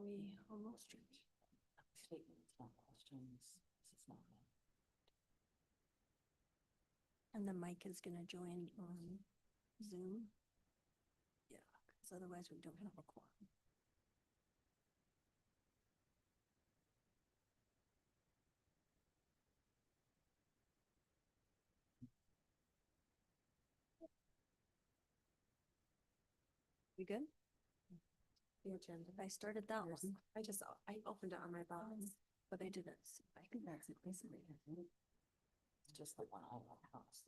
we almost reached? And the mic is gonna join on Zoom. Yeah, because otherwise we don't have a quorum. We good? The agenda. I started that one. I opened it on my box, but I didn't. I think that's it. Basically, it's just the one I love houses.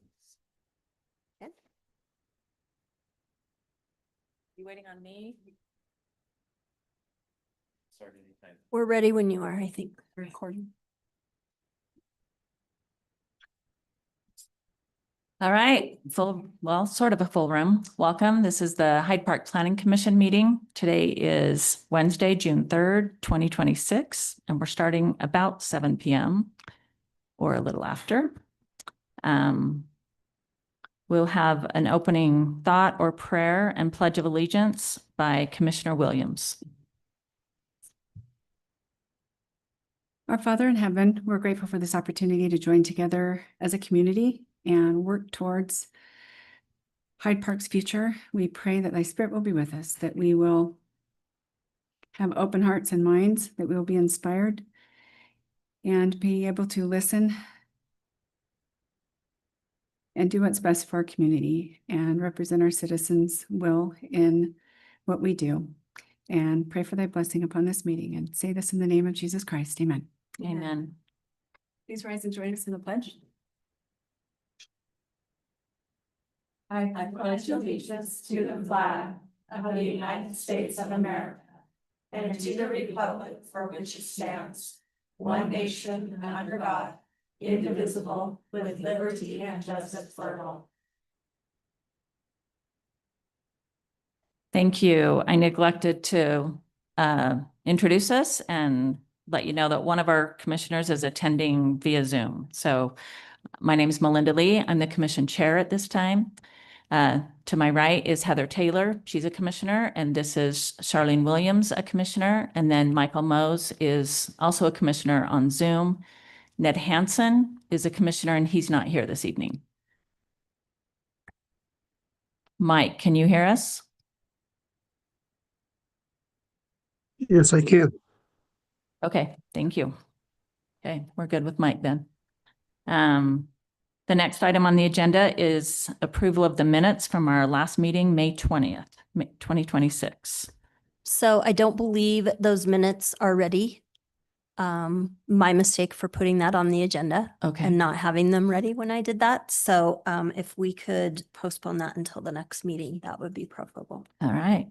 Okay. You waiting on me? We're ready when you are, I think. Recording. All right, sort of a full room. Welcome. This is the Hyde Park Planning Commission meeting. Today is Wednesday, June 3rd, 2026, and we're starting about 7 p.m. or a little after. We'll have an opening thought or prayer and pledge of allegiance by Commissioner Williams. Our Father in heaven, we're grateful for this opportunity to join together as a community and work towards Hyde Park's future. We pray that thy spirit will be with us, that we will have open hearts and minds, that we will be inspired and be able to listen and do what's best for our community and represent our citizens' will in what we do. And pray for thy blessing upon this meeting and say this in the name of Jesus Christ. Amen. Amen. Please rise and join us in the pledge. I pledge allegiance to the flag of the United States of America and to the republic for which it stands, one nation under God, indivisible, with liberty and justice for all. Thank you. I neglected to introduce us and let you know that one of our commissioners is attending via Zoom. So my name is Melinda Lee. I'm the commission chair at this time. To my right is Heather Taylor. She's a commissioner. And this is Charlene Williams, a commissioner. And then Michael Mose is also a commissioner on Zoom. Ned Hansen is a commissioner and he's not here this evening. Mike, can you hear us? Yes, I can. Okay, thank you. Okay, we're good with Mike then. The next item on the agenda is approval of the minutes from our last meeting, May 20th, 2026. So I don't believe those minutes are ready. My mistake for putting that on the agenda. Okay. And not having them ready when I did that. So if we could postpone that until the next meeting, that would be preferable. All right.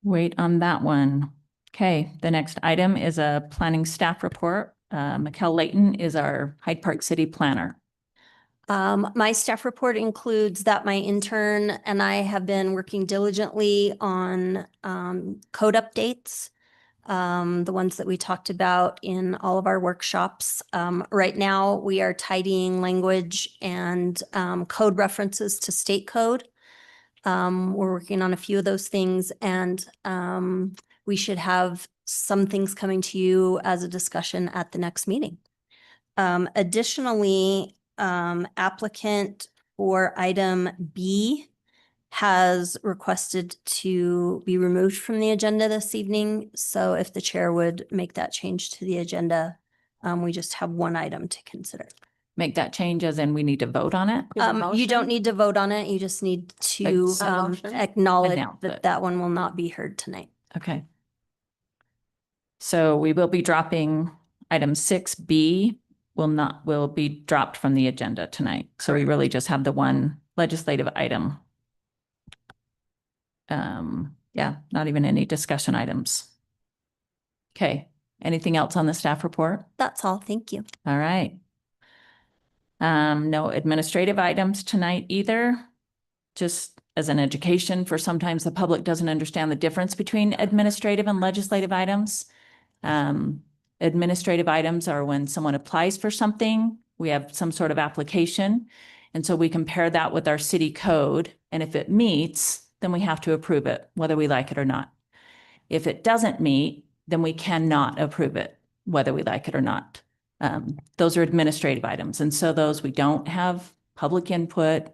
Wait on that one. Okay, the next item is a planning staff report. Mikkel Layton is our Hyde Park City planner. My staff report includes that my intern and I have been working diligently on code updates, the ones that we talked about in all of our workshops. Right now, we are tidying language and code references to state code. We're working on a few of those things and we should have some things coming to you as a discussion at the next meeting. Additionally, applicant for item B has requested to be removed from the agenda this evening. So if the chair would make that change to the agenda, we just have one item to consider. Make that change as in we need to vote on it? You don't need to vote on it. You just need to acknowledge Announce that it. that one will not be heard tonight. Okay. So we will be dropping item 6B will be dropped from the agenda tonight. So we really just have the one legislative item. Yeah, not even any discussion items. Okay. Anything else on the staff report? That's all. Thank you. All right. No administrative items tonight either. Just as an education for sometimes the public doesn't understand the difference between administrative and legislative items. Administrative items are when someone applies for something, we have some sort of application. And so we compare that with our city code. And if it meets, then we have to approve it, whether we like it or not. If it doesn't meet, then we cannot approve it, whether we like it or not. Those are administrative items. And so those we don't have public input.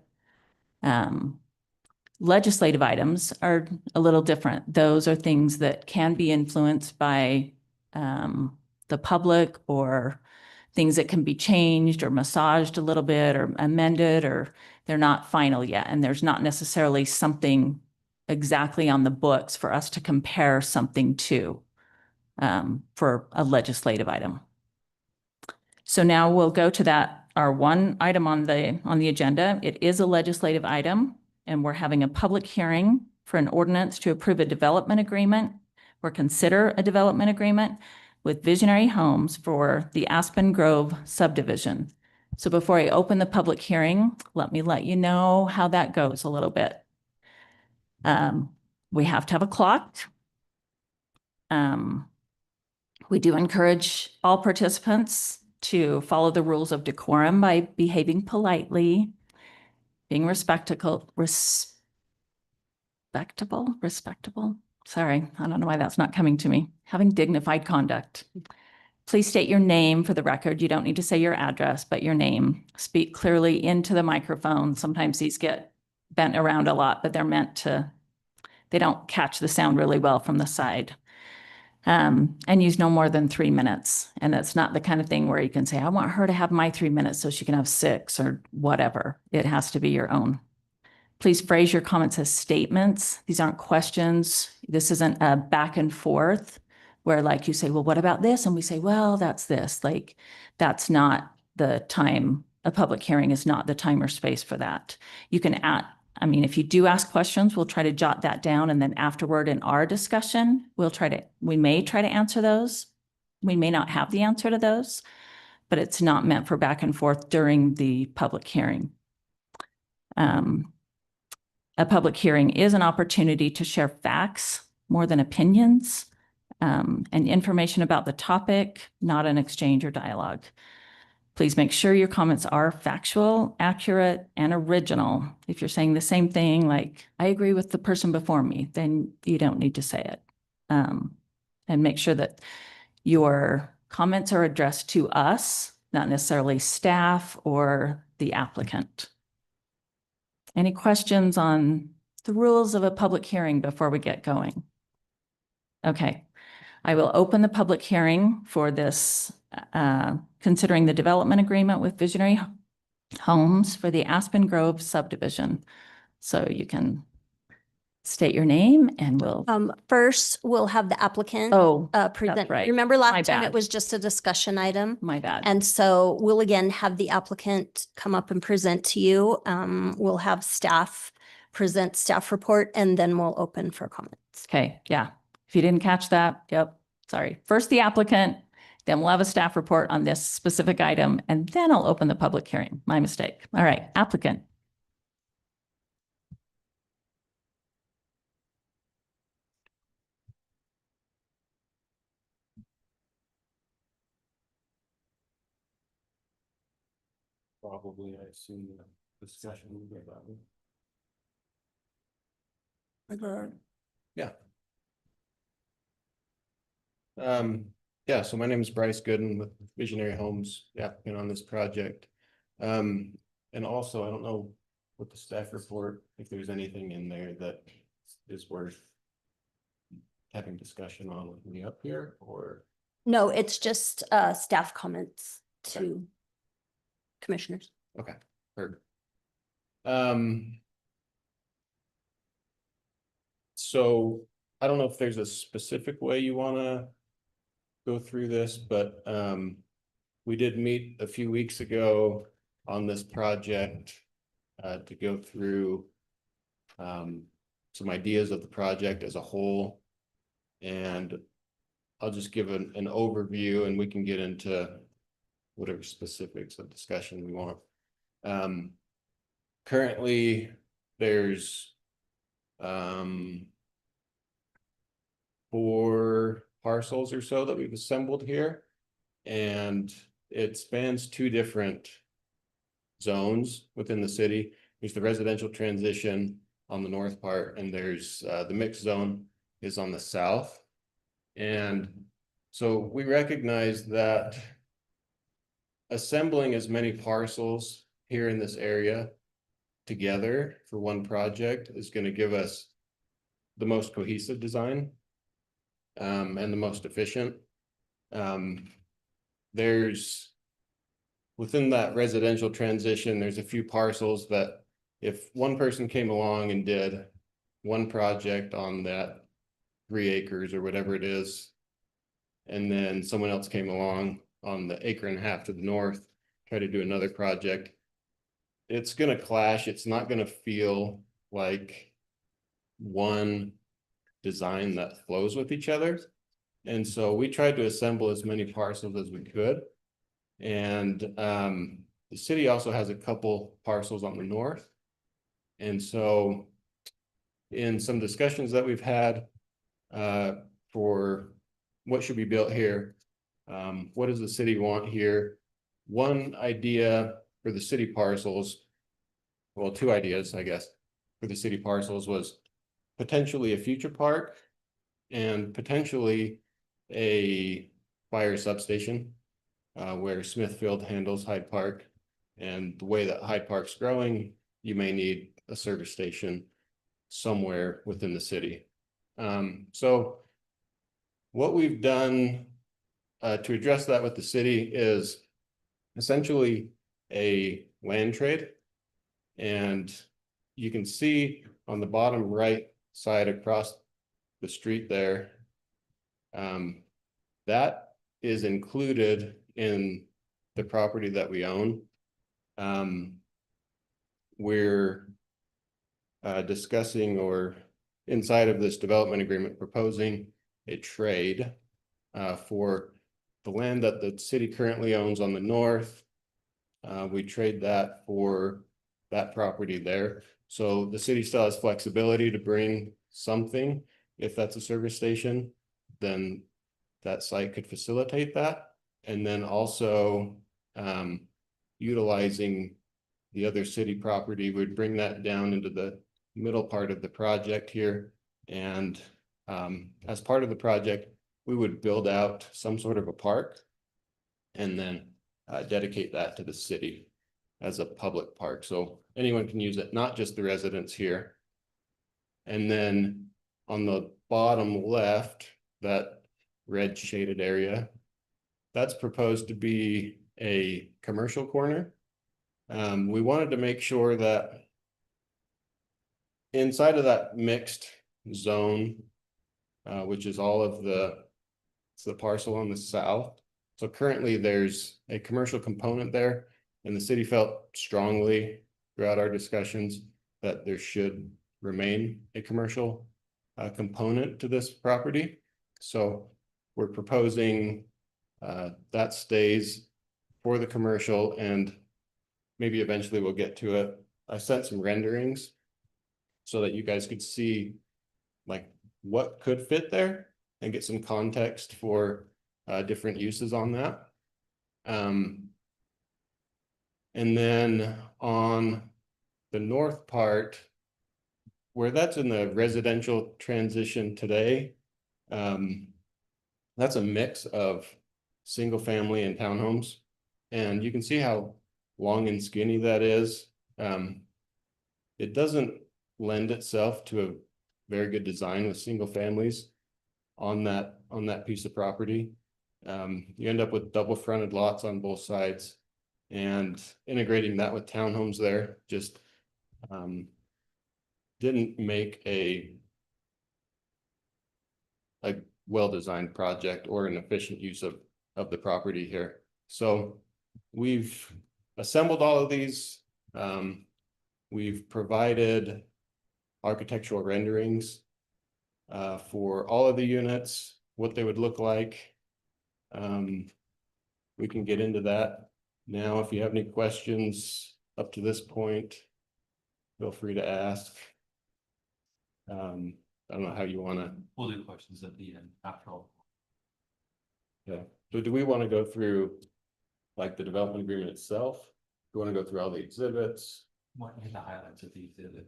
Legislative items are a little different. Those are things that can be influenced by the public, or things that can be changed or massaged a little bit or amended, or they're not final yet. And there's not necessarily something exactly on the books for us to compare something to for a legislative item. So now we'll go to that, our one item on the agenda. It is a legislative item, and we're having a public hearing for an ordinance to approve a development agreement or consider a development agreement with Visionary Homes for the Aspen Grove subdivision. So before I open the public hearing, let me let you know how that goes a little bit. We have to have a clock. We do encourage all participants to follow the rules of decorum by behaving politely, being respectable. Sorry, I don't know why that's not coming to me. Having dignified conduct. Please state your name for the record. You don't need to say your address, but your name. Speak clearly into the microphone. Sometimes these get bent around a lot, but they're meant to, they don't catch the sound really well from the side. And use no more than 3 minutes. And it's not the kind of thing where you can say, I want her to have my 3 minutes so she can have 6 or whatever. It has to be your own. Please phrase your comments as statements. These aren't questions. This isn't a back and forth where like you say, well, what about this? And we say, well, that's this. Like, that's not the time. A public hearing is not the time or space for that. You can if you do ask questions, we'll try to jot that down. And then afterward in our discussion, we may try to answer those. We may not have the answer to those, but it's not meant for back and forth during the public hearing. A public hearing is an opportunity to share facts more than opinions, and information about the topic, not an exchange or dialogue. Please make sure your comments are factual, accurate, and original. If you're saying the same thing, like, I agree with the person before me, then you don't need to say it. And make sure that your comments are addressed to us, not necessarily staff or the applicant. Any questions on the rules of a public hearing before we get going? Okay. I will open the public hearing for this, considering the development agreement with Visionary Homes for the Aspen Grove subdivision. So you can state your name and we'll. First, we'll have the applicant present. right. Remember My last time bad. it was just a discussion item? My bad. And so we'll again have the applicant come up and present to you. We'll have staff present staff report, and then we'll open for comments. Okay, yeah. If you didn't catch that, yep, sorry. First the applicant, then we'll have a staff report on this specific item, and then I'll open the public hearing. My mistake. All right, applicant. Probably, I assume the discussion will be about it. Yeah. Yeah, so my name is Bryce Gooden with Visionary Homes, the applicant on this project. And also, I don't know with the staff report, if there's anything in there that is worth having discussion on with me up here, or? No, it's just staff comments to commissioners. Okay, heard. So I don't know if there's a specific way you want to go through this, but we did meet a few weeks ago on this project to go through some ideas of the project as a whole. And I'll just give an overview and we can get into whatever specifics of discussion we want. Currently, there's 4 parcels or so that we've assembled here, and it spans 2 different zones within the city. There's the residential transition on the north part, and there's the mixed zone is on the south. And so we recognize that assembling as many parcels here in this area together for one project is going to give us the most cohesive design and the most efficient. There's within that residential transition, there's a few parcels that if one person came along and did one project on that 3 acres or whatever it is, and then someone else came along on the 1.5 acres to the north, try to do another project, it's going to clash. It's not going to feel like one design that flows with each other. And so we tried to assemble as many parcels as we could. And the city also has a couple parcels on the north. And so in some discussions that we've had for what should be built here, what does the city want here? One idea for the city parcels, well, 2 ideas, I guess, for the city parcels was potentially a future park and potentially a fire substation where Smithfield handles Hyde Park. And the way that Hyde Park's growing, you may need a service station somewhere within the city. So what we've done to address that with the city is essentially a land trade. And you can see on the bottom right side across the street there, that is included in the property that we own. We're discussing or inside of this development agreement proposing a trade for the land that the city currently owns on the north. We trade that for that property there. So the city still has flexibility to bring something. If that's a service station, then that site could facilitate that. And then also utilizing the other city property would bring that down into the middle part of the project here. And as part of the project, we would build out some sort of a park and then dedicate that to the city as a public park. So anyone can use it, not just the residents here. And then on the bottom left, that red shaded area, that's proposed to be a commercial corner. We wanted to make sure that inside of that mixed zone, which is all of the parcel on the south. So currently there's a commercial component there, and the city felt strongly throughout our discussions that there should remain a commercial component to this property. So we're proposing that stays for the commercial, and maybe eventually we'll get to it. I sent some renderings so that you guys could see like what could fit there and get some context for different uses on that. And then on the north part, where that's in the residential transition today, that's a mix of single family and townhomes. And you can see how long and skinny that is. It doesn't lend itself to a very good design with single families on that piece of property. You end up with double fronted lots on both sides, and integrating that with townhomes there just didn't make a well-designed project or an efficient use of the property here. So we've assembled all of these. We've provided architectural renderings for all of the units, what they would look like. We can get into that now. If you have any questions up to this point, feel free to ask. I don't know how you want to. We'll do questions at the end after all. Yeah. So do we want to go through like the development agreement itself? Do you want to go through all the exhibits? Want to hit the highlights of the exhibit?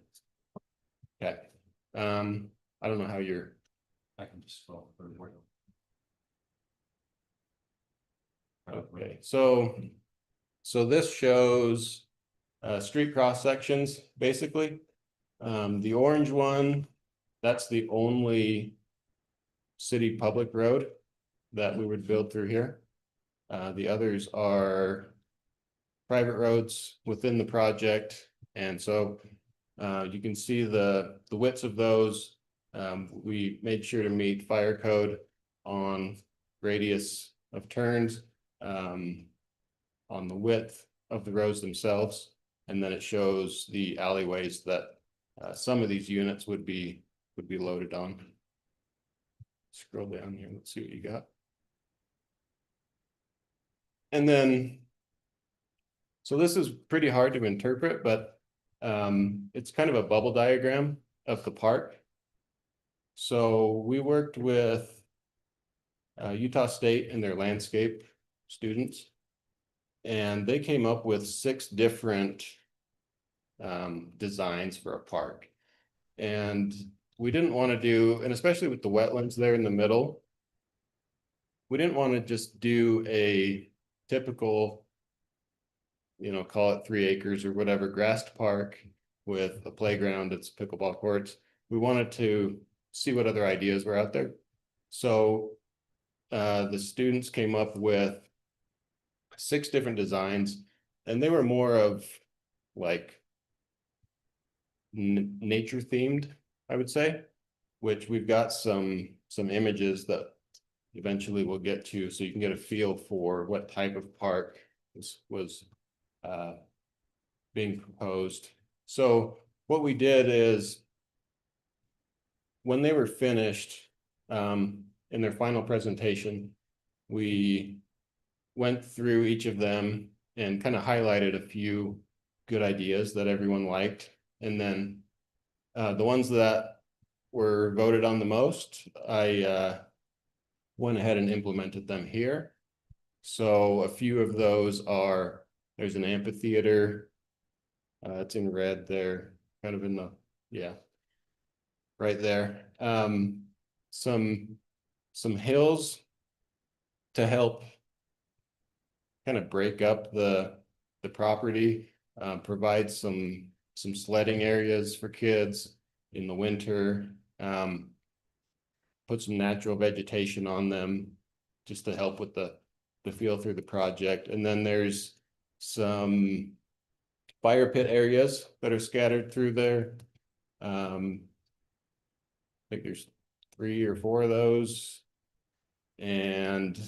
Okay. I don't know how you're. I can just scroll through. Okay, so this shows street cross sections, basically. The orange one, that's the only city public road that we would build through here. The others are private roads within the project. And so you can see the widths of those. We made sure to meet fire code on radius of turns, on the width of the roads themselves. And then it shows the alleyways that some of these units would be loaded on. Scroll down here, let's see what you got. And then, so this is pretty hard to interpret, but it's kind of a bubble diagram of the park. So we worked with Utah State and their landscape students, and they came up with 6 different designs for a park. And we didn't want to do, and especially with the wetlands there in the middle, we didn't want to just do a typical, call it 3 acres or whatever, grassed park with a playground, it's pickleball courts. We wanted to see what other ideas were out there. So the students came up with 6 different designs, and they were more of like nature themed, I would say, which we've got some images that eventually we'll get to, so you can get a feel for what type of park was being proposed. So what we did is, when they were finished in their final presentation, we went through each of them and kind of highlighted a few good ideas that everyone liked. And then the ones that were voted on the most, I went ahead and implemented them here. So a few of those are, there's an amphitheater. It's in red there, kind of in the, yeah, right there. Some hills to help kind of break up the property, provide some sledding areas for kids in the winter, put some natural vegetation on them just to help with the feel through the project. And then there's some fire pit areas that are scattered through there. I think there's 3 or 4 of those. And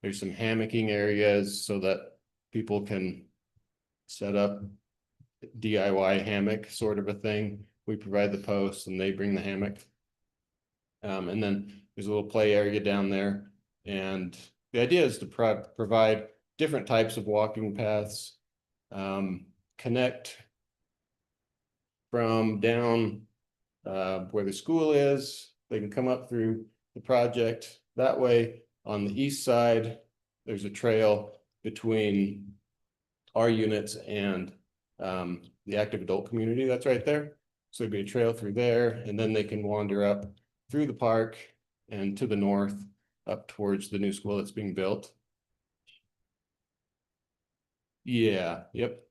there's some hammocking areas so that people can set up DIY hammock sort of a thing. We provide the posts and they bring the hammock. And then there's a little play area down there. And the idea is to provide different types of walking paths, connect from down where the school is. They can come up through the project that way. On the east side, there's a trail between our units and the active adult community that's right there. So there'd be a trail through there, and then they can wander up through the park and to the north up towards the new school that's being built. Yeah, yep.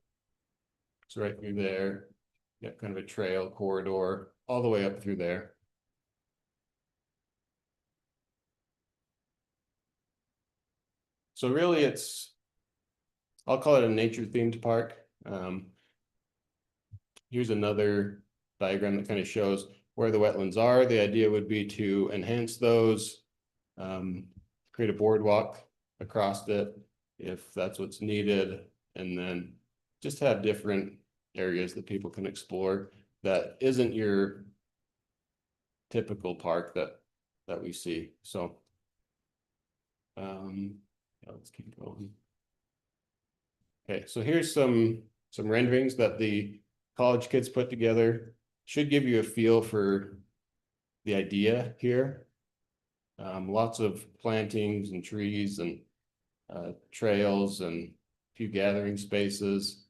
It's right through there. Got kind of a trail corridor all the way up through there. So really I'll call it a nature themed park. Here's another diagram that kind of shows where the wetlands are. The idea would be to enhance those, create a boardwalk across it if that's what's needed, and then just have different areas that people can explore that isn't your typical park that we see. So yeah, let's keep going. Okay, so here's some renderings that the college kids put together. Should give you a feel for the idea here. Lots of plantings and trees and trails and a few gathering spaces.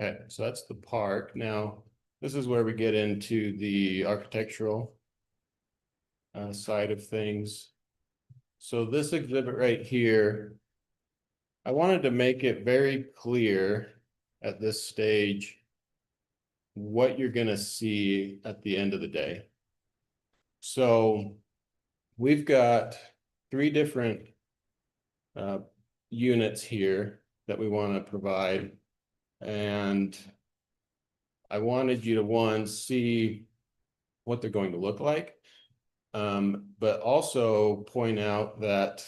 Okay, so that's the park. Now, this is where we get into the architectural side of things. So this exhibit right here, I wanted to make it very clear at this stage what you're gonna see at the end of the day. So we've got 3 different units here that we want to provide. And I wanted you to, one, see what they're going to look like, but also point out that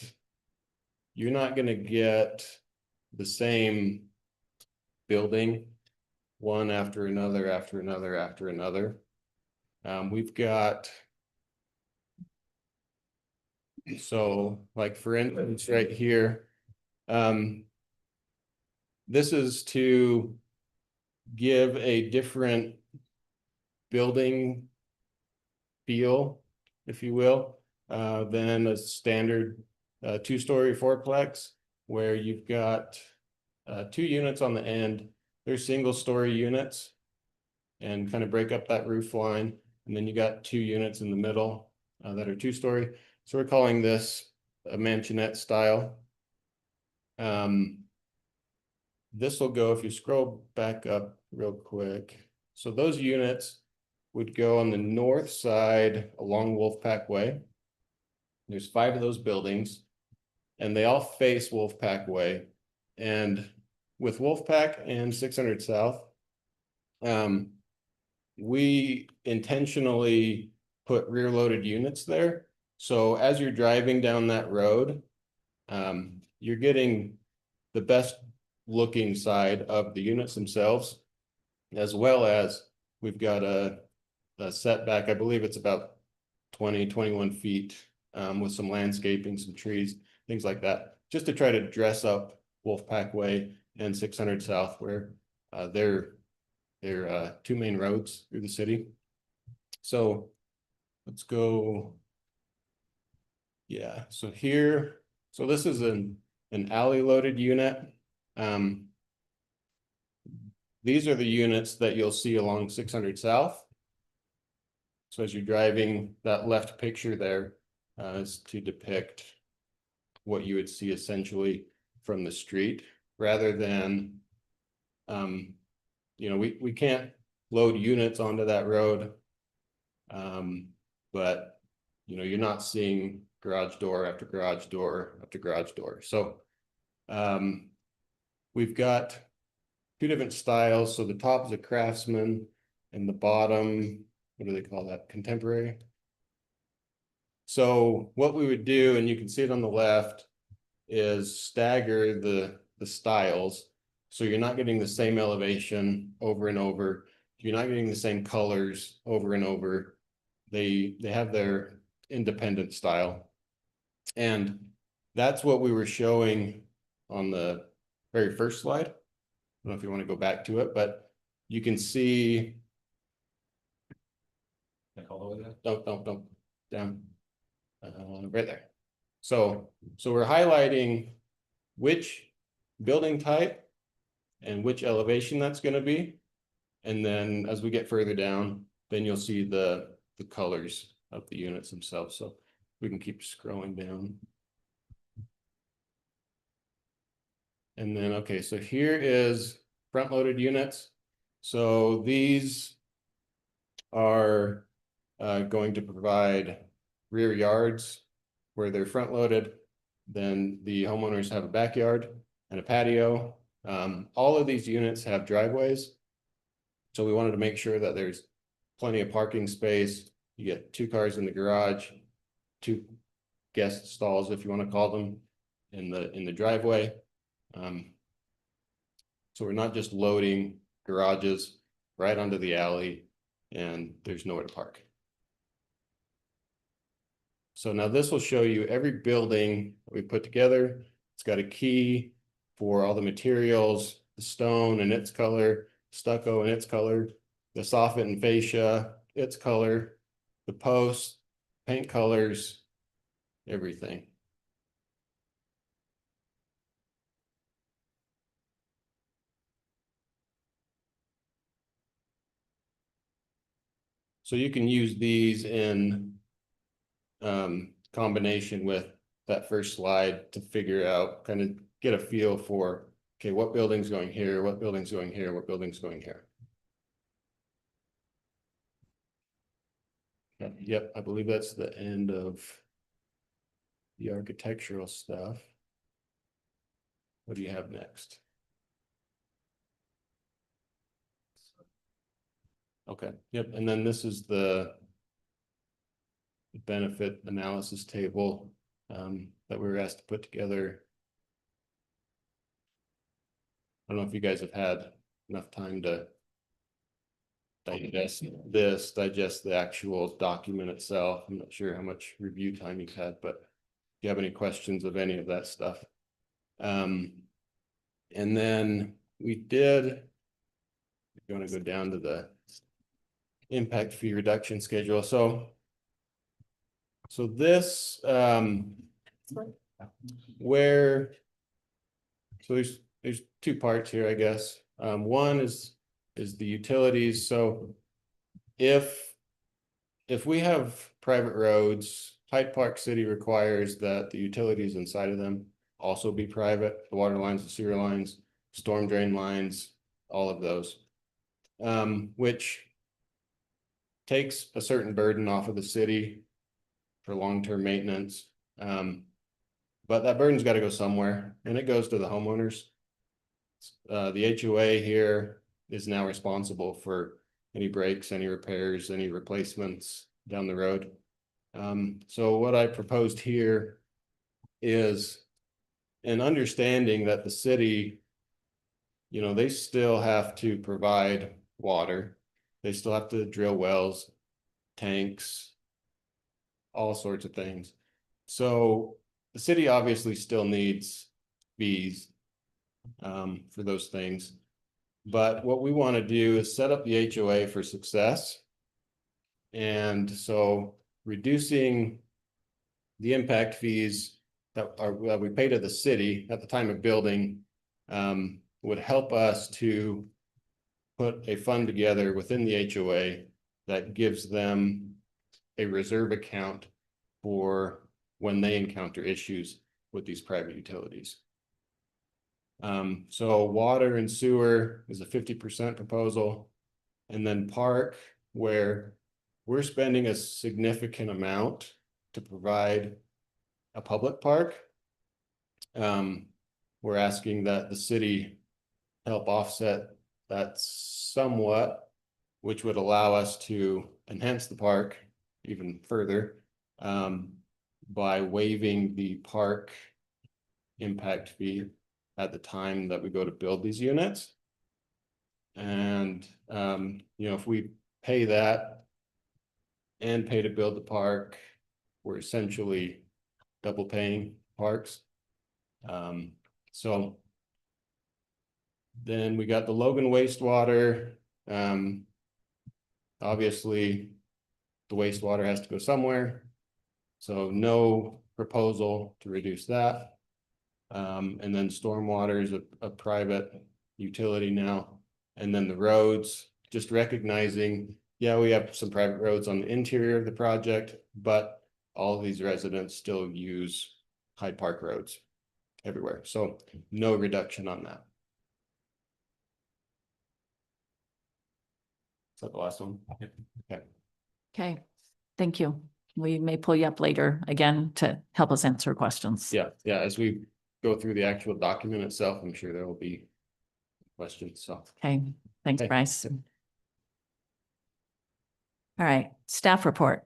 you're not going to get the same building one after another, after another, after another. We've got, so like for instance, right here, this is to give a different building feel, if you will, than a standard 2-story fourplex, where you've got 2 units on the end. They're single-story units and kind of break up that roof line. And then you got 2 units in the middle that are 2-story. So we're calling this a mansionette style. This will go, if you scroll back up real quick. So those units would go on the north side along Wolfpack Way. There's 5 of those buildings, and they all face Wolfpack Way. And with Wolfpack and 600 South, we intentionally put rear-loaded units there. So as you're driving down that road, you're getting the best looking side of the units themselves, as well as we've got a setback. I believe it's about 21 feet with some landscaping, some trees, things like that, just to try to dress up Wolfpack Way and 600 South, where they're 2 main roads through the city. So let's go. Yeah, so here, so this is an alley loaded unit. These are the units that you'll see along 600 South. So as you're driving, that left picture there is to depict what you would see essentially from the street, rather than, you know, we can't load units onto that road. But, you know, you're not seeing garage door after garage door after garage door. So we've got 2 different styles. So the top is a Craftsman and the bottom, what do they call that? Contemporary. So what we would do, and you can see it on the left, is stagger the styles. So you're not getting the same elevation over and over. You're not getting the same colors over and over. They have their independent style. And that's what we were showing on the very first slide. I don't know if you want to go back to it, but you can see. Like all over there. Don't, down. Right there. So we're highlighting which building type and which elevation that's going to be. And then as we get further down, then you'll see the colors of the units themselves. So we can keep scrolling down. And then, okay, so here is front loaded units. So these are going to provide rear yards where they're front loaded. Then the homeowners have a backyard and a patio. All of these units have driveways. So we wanted to make sure that there's plenty of parking space. You get 2 cars in the garage, 2 guest stalls, if you want to call them, in the driveway. So we're not just loading garages right onto the alley and there's nowhere to park. So now this will show you every building we put together. It's got a key for all the materials, the stone and its color, stucco and its color, the soffit and fascia, its color, the posts, paint colors, everything. So you can use these in combination with that first slide to figure out, kind of get a feel for, okay, what building's going here, what building's going here, what building's going here. Yep, I believe that's the end of the architectural stuff. What do you have next? Okay, yep, and then this is the benefit analysis table that we were asked to put together. I don't know if you guys have had enough time to digest the actual document itself. I'm not sure how much review time you've had, but if you have any questions of any of that stuff. And then we did, if you want to go down to the impact fee reduction schedule. So this, where, so there's two parts here, I guess. One is the utilities. So if we have private roads, Hyde Park City requires that the utilities inside of them also be private, the water lines, the sewer lines, storm drain lines, all of those. Which takes a certain burden off of the city for long-term maintenance. But that burden's got to go somewhere, and it goes to the homeowners. The HOA here is now responsible for any breaks, any repairs, any replacements down the road. So what I proposed here is an understanding that the city, you know, they still have to provide water. They still have to drill wells, tanks, all sorts of things. So the city obviously still needs fees for those things. But what we want to do is set up the HOA for success. And so reducing the impact fees that we pay to the city at the time of building would help us to put a fund together within the HOA that gives them a reserve account for when they encounter issues with these private utilities. So water and sewer is a 50% proposal. And then park, where we're spending a significant amount to provide a public park. We're asking that the city help offset that somewhat, which would allow us to enhance the park even further by waiving the park impact fee at the time that we go to build these units. And, you know, if we pay that and pay to build the park, we're essentially double paying parks. So then we got the Logan wastewater. Obviously, the wastewater has to go somewhere. So no proposal to reduce that. And then stormwater is a private utility now. And then the roads, just recognizing, yeah, we have some private roads on the interior of the project, but all of these residents still use Hyde Park roads everywhere. So no reduction on that. Is that the last one? Yep. Okay. Okay, thank you. We may pull you up later again to help us answer questions. Yeah, as we go through the actual document itself, I'm sure there will be questions, so. Okay, thanks, Okay. Bryce. All right, staff report.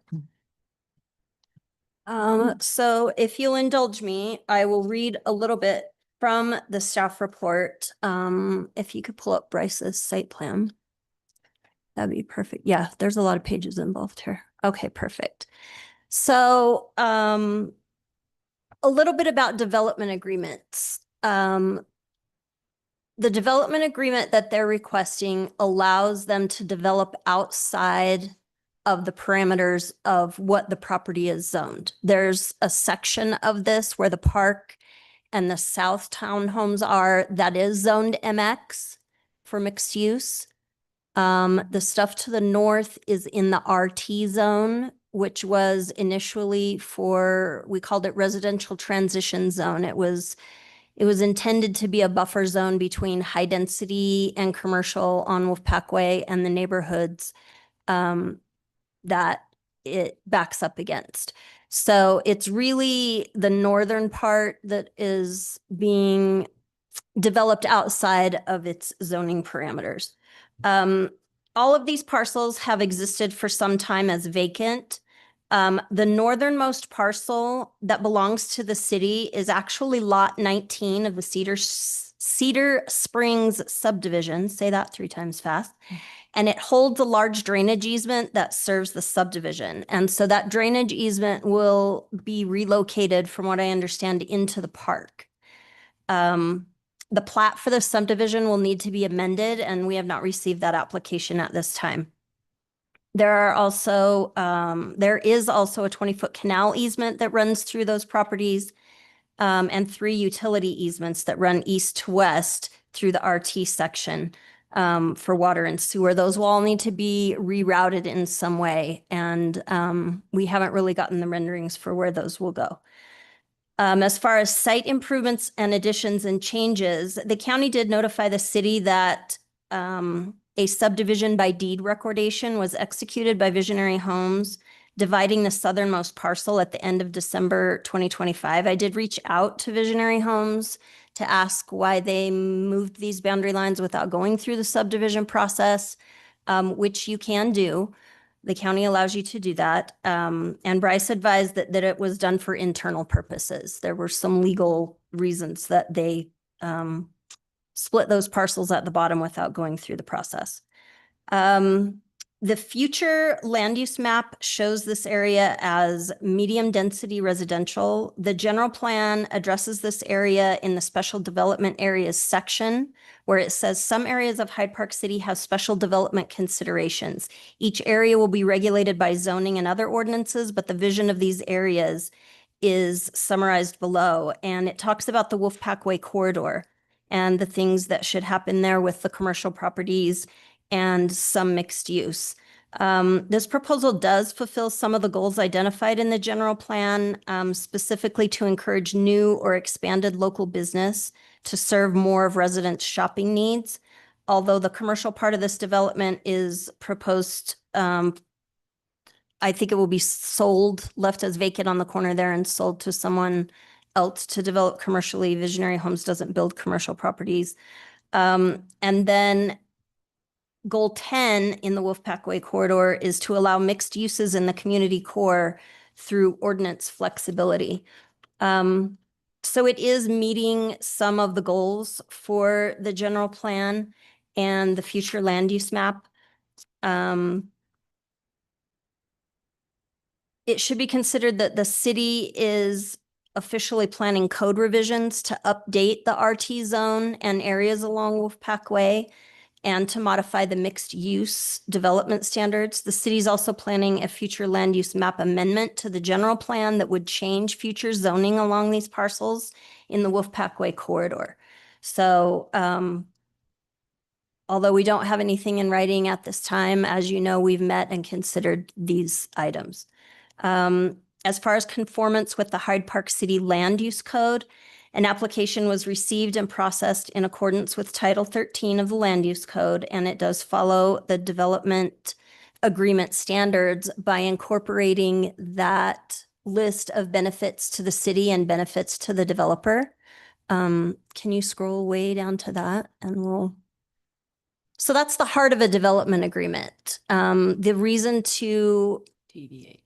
So if you'll indulge me, I will read a little bit from the staff report. If you could pull up Bryce's site plan. That'd be perfect. Yeah, there's a lot of pages involved here. Okay, perfect. So, a little bit about development agreements. The development agreement that they're requesting allows them to develop outside of the parameters of what the property is zoned. There's a section of this where the park and the south townhomes are that is zoned MX for mixed use. The stuff to the north is in the RT zone, which was initially we called it residential transition zone. It was intended to be a buffer zone between high density and commercial on Wolfpack Way and the neighborhoods that it backs up against. So it's really the northern part that is being developed outside of its zoning parameters. All of these parcels have existed for some time as vacant. The northernmost parcel that belongs to the city is actually lot 19 of the Cedar Springs subdivision. Say that 3 times fast. And it holds a large drainage easement that serves the subdivision. And so that drainage easement will be relocated, from what I understand, into the park. The plat for the subdivision will need to be amended, and we have not received that application at this time. There is also a 20-foot canal easement that runs through those properties, and 3 utility easements that run east to west through the RT section for water and sewer. Those will all need to be rerouted in some way, and we haven't really gotten the renderings for where those will go. As far as site improvements and additions and changes, the county did notify the city that a subdivision by deed recordation was executed by Visionary Homes, dividing the southernmost parcel at the end of December 2025. I did reach out to Visionary Homes to ask why they moved these boundary lines without going through the subdivision process, which you can do. The county allows you to do that. And Bryce advised that it was done for internal purposes. There were some legal reasons that they split those parcels at the bottom without going through the process. The future land use map shows this area as medium density residential. The general plan addresses this area in the special development areas section, where it says some areas of Hyde Park City have special development considerations. Each area will be regulated by zoning and other ordinances, but the vision of these areas is summarized below. And it talks about the Wolfpack Way corridor and the things that should happen there with the commercial properties and some mixed use. This proposal does fulfill some of the goals identified in the general plan, specifically to encourage new or expanded local business to serve more of residents' shopping needs. Although the commercial part of this development is proposed, I think it will be sold, left as vacant on the corner there and sold to someone else to develop commercially. Visionary Homes doesn't build commercial properties. And then Goal 10 in the Wolfpack Way corridor is to allow mixed uses in the community core through ordinance flexibility. So it is meeting some of the goals for the general plan and the future land use map. It should be considered that the city is officially planning code revisions to update the RT zone and areas along Wolfpack Way and to modify the mixed use development standards. The city's also planning a future land use map amendment to the general plan that would change future zoning along these parcels in the Wolfpack Way corridor. So although we don't have anything in writing at this time, as you know, we've met and considered these items. As far as conformance with the Hyde Park City Land Use Code, an application was received and processed in accordance with Title 13 of the Land Use Code, and it does follow the development agreement standards by incorporating that list of benefits to the city and benefits to the developer. Can you scroll way down to that and so that's the heart of a development agreement. The reason to deviate.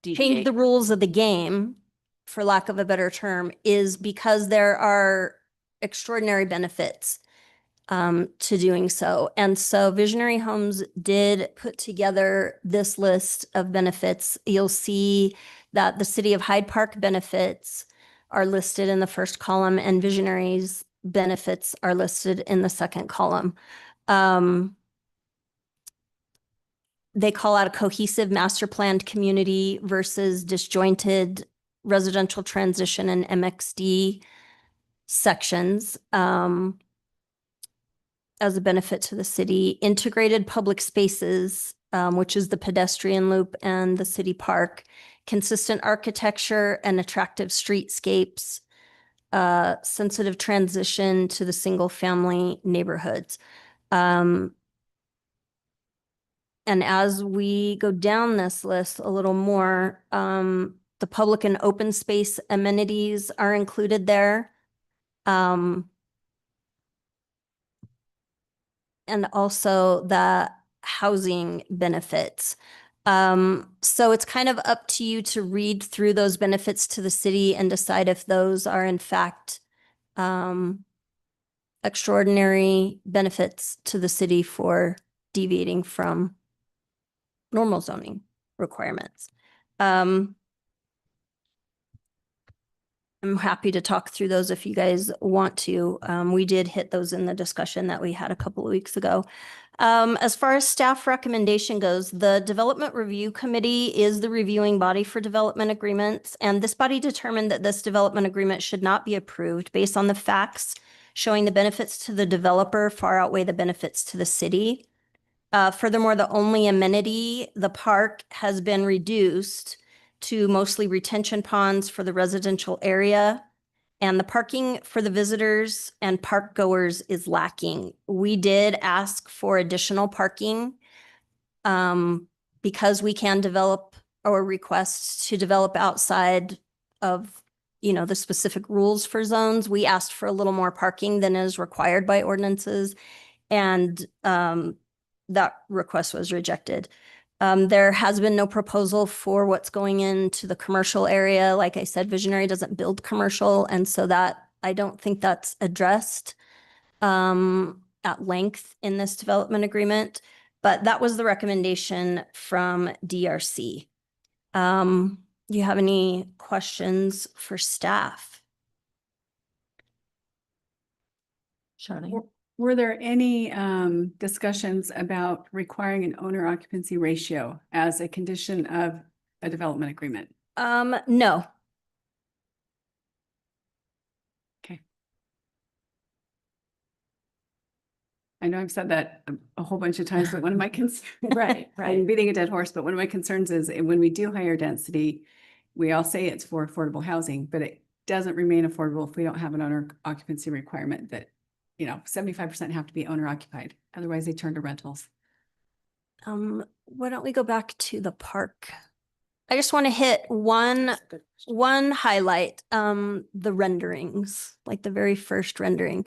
Change the rules of the game, for lack of a better term, is because there are extraordinary benefits to doing so. And so Visionary Homes did put together this list of benefits. You'll see that the City of Hyde Park benefits are listed in the first column and Visionary's benefits are listed in the second column. They call out a cohesive master planned community versus disjointed residential transition and MXD sections. as a benefit to the city, integrated public spaces, which is the pedestrian loop and the city park, consistent architecture and attractive streetscapes, sensitive transition to the single family neighborhoods. And as we go down this list a little more, the public and open space amenities are included there. And also the housing benefits. So it's kind of up to you to read through those benefits to the city and decide if those are in fact extraordinary benefits to the city for deviating from normal zoning requirements. I'm happy to talk through those if you guys want to. We did hit those in the discussion that we had a couple of weeks ago. As far as staff recommendation goes, the Development Review Committee is the reviewing body for development agreements, and this body determined that this development agreement should not be approved based on the facts showing the benefits to the developer far outweigh the benefits to the city. Furthermore, the only amenity, the park, has been reduced to mostly retention ponds for the residential area. And the parking for the visitors and park goers is lacking. We did ask for additional parking because we can develop or request to develop outside of, the specific rules for zones. We asked for a little more parking than is required by ordinances. And that request was rejected. There has been no proposal for what's going into the commercial area. Like I said, Visionary doesn't build commercial, and so that I don't think that's addressed at length in this development agreement. But that was the recommendation from DRC. Do you have any questions for staff? Charlie? Were there any discussions about requiring an owner occupancy ratio as a condition of a development agreement? No. Okay. I know I've said that a whole bunch of times, but one of my concerns, Right, I'm beating a dead horse, but one of my concerns is when we do higher density, we all say it's for affordable housing, but it doesn't remain affordable if we don't have an owner occupancy requirement that 75% have to be owner occupied. Otherwise they turn to rentals. Why don't we go back to the park? I just want to hit one highlight, the renderings, like the very first rendering,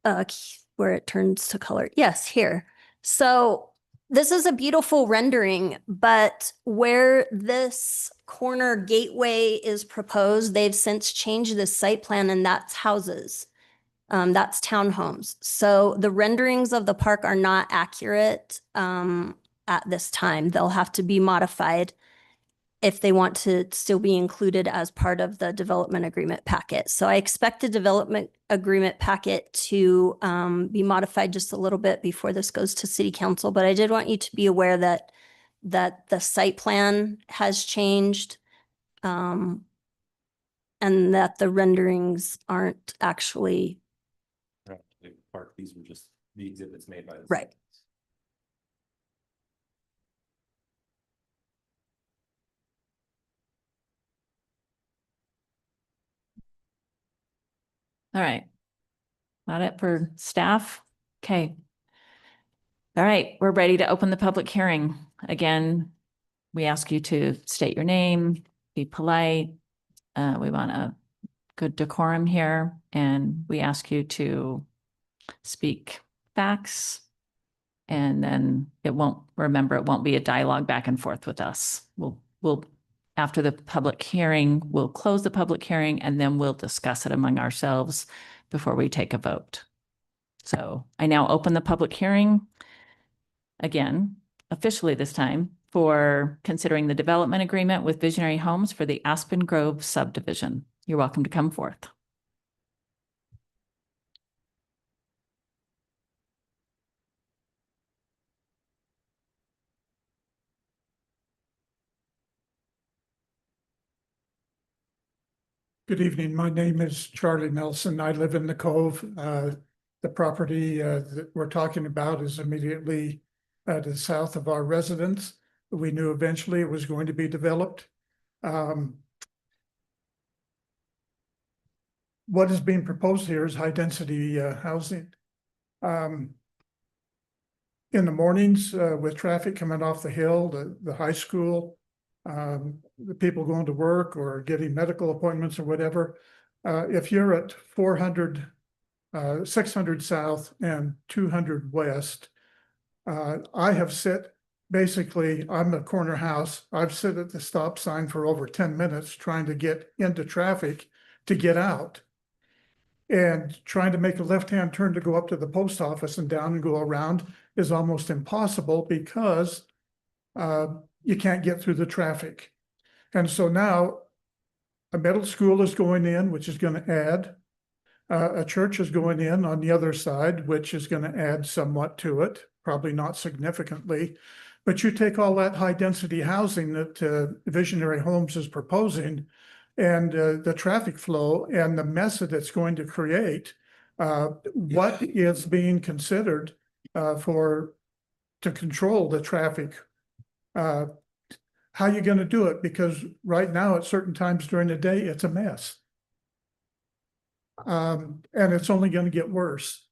where it turns to color. Yes, here. So this is a beautiful rendering, but where this corner gateway is proposed, they've since changed the site plan, and that's houses. That's townhomes. So the renderings of the park are not accurate at this time. They'll have to be modified if they want to still be included as part of the development agreement packet. So I expect the development agreement packet to be modified just a little bit before this goes to city council. But I did want you to be aware that the site plan has changed and that the renderings aren't actually Park, these were just the exhibits made by the. right. All right. Not it for staff? Okay. All right, we're ready to open the public hearing. Again, we ask you to state your name, be polite. We want a good decorum here, and we ask you to speak facts. And then it won't be a dialogue back and forth with us. We'll after the public hearing, we'll close the public hearing and then we'll discuss it among ourselves before we take a vote. So I now open the public hearing again, officially this time, for considering the development agreement with Visionary Homes for the Aspen Grove subdivision. You're welcome to come forth. Good evening. My name is Charlie Nelson. I live in the Cove. The property that we're talking about is immediately to the south of our residence. We knew eventually it was going to be developed. What is being proposed here is high-density housing. In the mornings, with traffic coming off the hill, the high school, the people going to work or getting medical appointments or whatever, if you're at 400, 600 south and 200 west, I have basically, I'm a corner house. I've sit at the stop sign for over 10 minutes trying to get into traffic to get out. And trying to make a left-hand turn to go up to the post office and down and go around is almost impossible because you can't get through the traffic. And so now a middle school is going in, which is going to add. A church is going in on the other side, which is going to add somewhat to it, probably not significantly. But you take all that high-density housing that Visionary Homes is proposing, and the traffic flow and the mess that it's going to create, what is being considered to control the traffic? How are you going to do it? Because right now, at certain times during the day, it's a mess. And it's only going to get worse.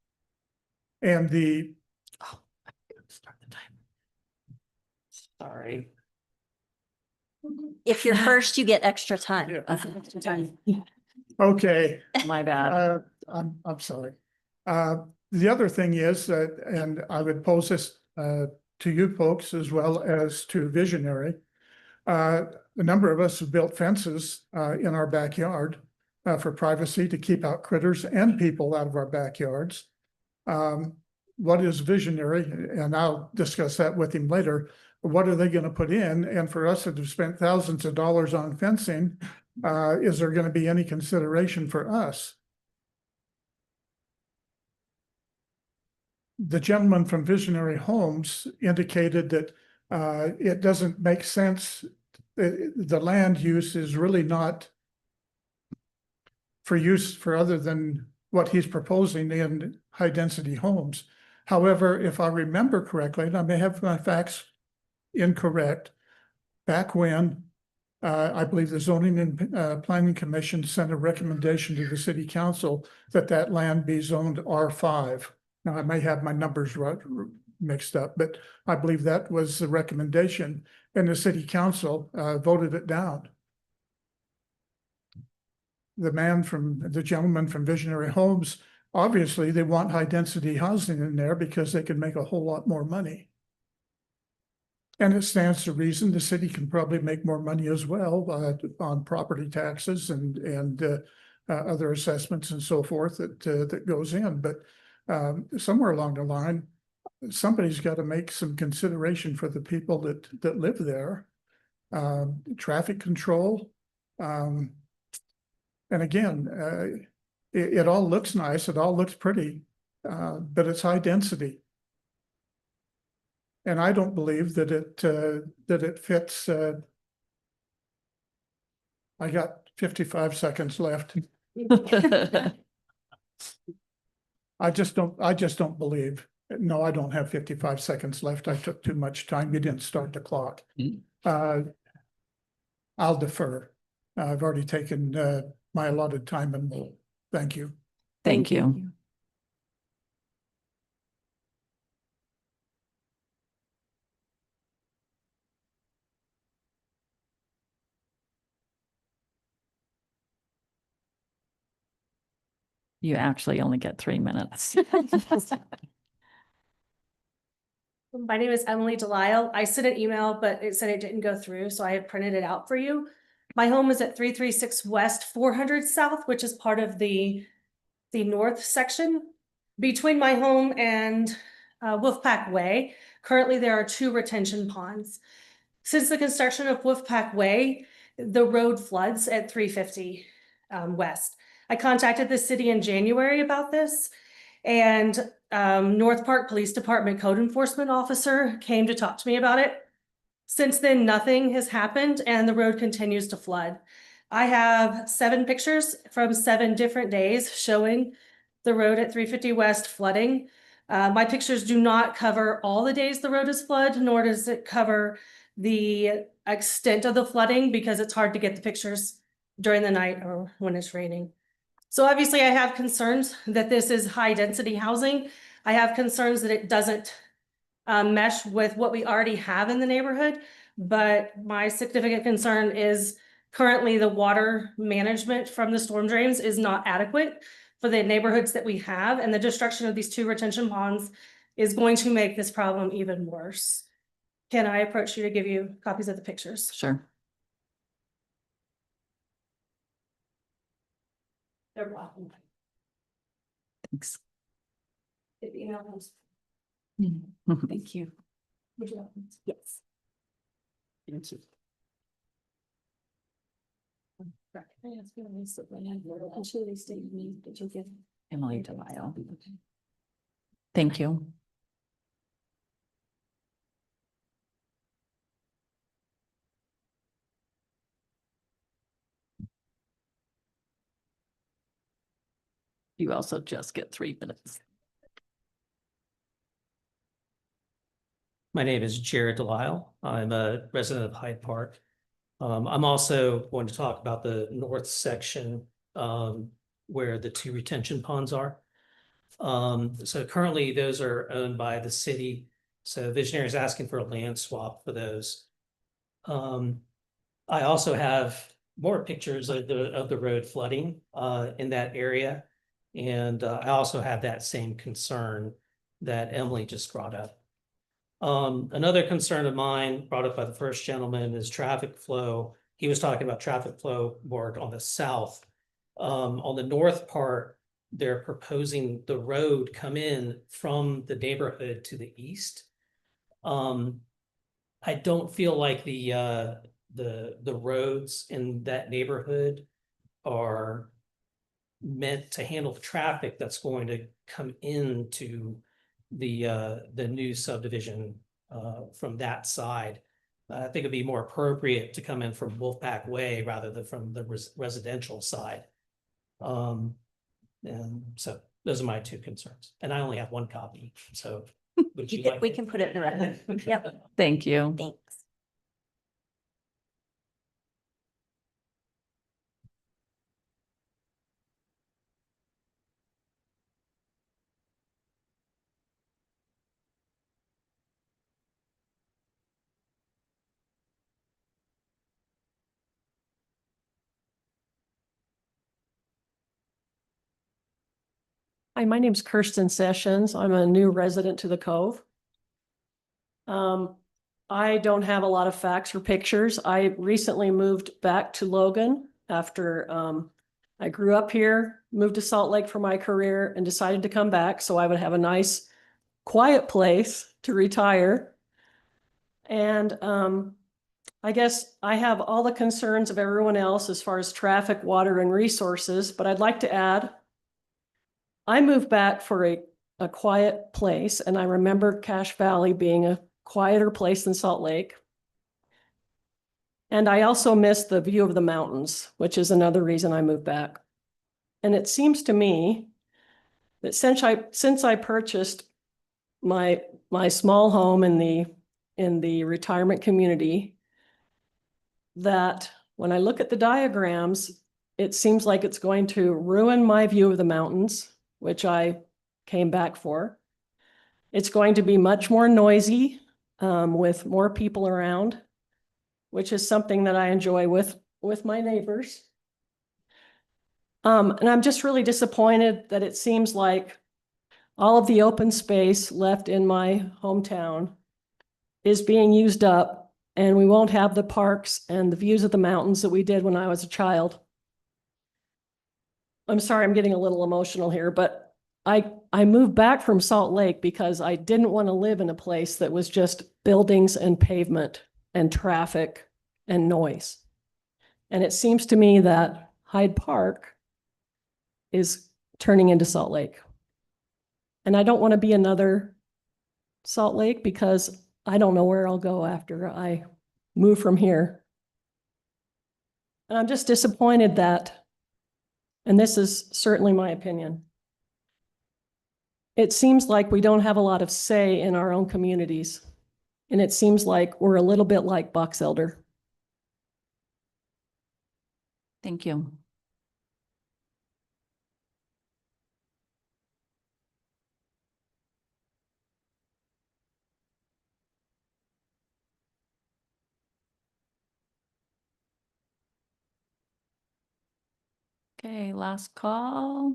And Oh, I gotta start the timer. Sorry. If you're first, you get extra time. Yeah. Okay. My bad. I'm sorry. The other thing is that, and I would pose this to you folks as well as to Visionary. A number of us have built fences in our backyard for privacy to keep out critters and people out of our backyards. What is Visionary? And I'll discuss that with him later. What are they going to put in? And for us that have spent thousands of dollars on fencing, is there going to be any consideration for us? The gentleman from Visionary Homes indicated that it doesn't make sense. The land use is really not for use for other than what he's proposing in high-density homes. However, if I remember correctly, and I may have my facts incorrect, back when I believe the Zoning and Planning Commission sent a recommendation to the City Council that land be zoned R5. Now, I may have my numbers mixed up, but I believe that was the recommendation, and the City Council voted it down. The gentleman from Visionary Homes, obviously they want high-density housing in there because they can make a whole lot more money. And it stands to reason the city can probably make more money as well on property taxes and other assessments and so forth that goes in. But somewhere along the line, somebody's got to make some consideration for the people that live there. Traffic control. And again, it all looks nice. It all looks pretty, but it's high density. And I don't believe that it fits. I got 55 seconds left. I just don't believe. No, I don't have 55 seconds left. I took too much time. You didn't start the clock. I'll defer. I've already taken my allotted time and thank you. Thank you. You actually only get 3 minutes. My name is Emily Delisle. I sent an email, but it said it didn't go through, so I have printed it out for you. My home is at 336 West, 400 South, which is part of the north section. Between my home and Wolfpack Way, currently there are 2 retention ponds. Since the construction of Wolfpack Way, the road floods at 350 West. I contacted the city in January about this, and North Park Police Department code enforcement officer came to talk to me about it. Since then, nothing has happened and the road continues to flood. I have 7 pictures from 7 different days showing the road at 350 West flooding. My pictures do not cover all the days the road is flooded, nor does it cover the extent of the flooding because it's hard to get the pictures during the night or when it's raining. So obviously I have concerns that this is high density housing. I have concerns that it doesn't mesh with what we already have in the neighborhood. But my significant concern is currently the water management from the storm drains is not adequate for the neighborhoods that we have. And the destruction of these 2 retention ponds is going to make this problem even worse. Can I approach you to give you copies of the pictures? Sure. They're welcome. Thanks. If you email them. Thank you. Would you like them? Yes. Thank you. Emily DeLisle. Thank you. You also just get 3 minutes. My name is Jared Delisle. I'm a resident of Hyde Park. I'm also going to talk about the north section where the 2 retention ponds are. So currently those are owned by the city. So Visionary is asking for a land swap for those. I also have more pictures of the road flooding in that area. And I also have that same concern that Emily just brought up. Another concern of mine brought up by the first gentleman is traffic flow. He was talking about traffic flow more on the south. On the north part, they're proposing the road come in from the neighborhood to the east. I don't feel like the roads in that neighborhood are meant to handle the traffic that's going to come into the new subdivision from that side. I think it'd be more appropriate to come in from Wolfpack Way rather than from the residential side. And so those are my 2 concerns, and I only have 1 copy. So would you like? We can put it in the record. Yep, Thank you. thanks. Hi, my name's Kirsten Sessions. I'm a new resident to the Cove. I don't have a lot of facts or pictures. I recently moved back to Logan after I grew up here, moved to Salt Lake for my career, and decided to come back so I would have a nice, quiet place to retire. And I guess I have all the concerns of everyone else as far as traffic, water, and resources, but I'd like to add I moved back for a quiet place, and I remember Cache Valley being a quieter place than Salt Lake. And I also miss the view of the mountains, which is another reason I moved back. And it seems to me that since I purchased my small home in the retirement community, that when I look at the diagrams, it seems like it's going to ruin my view of the mountains, which I came back for. It's going to be much more noisy with more people around, which is something that I enjoy with my neighbors. And I'm just really disappointed that it seems like all of the open space left in my hometown is being used up, and we won't have the parks and the views of the mountains that we did when I was a child. I'm sorry, I'm getting a little emotional here, but I moved back from Salt Lake because I didn't want to live in a place that was just buildings and pavement and traffic and noise. And it seems to me that Hyde Park is turning into Salt Lake. And I don't want to be another Salt Lake because I don't know where I'll go after I move from here. And I'm just disappointed that, and this is certainly my opinion, it seems like we don't have a lot of say in our own communities. And it seems like we're a little bit like Box Elder. Thank you. Okay, last call.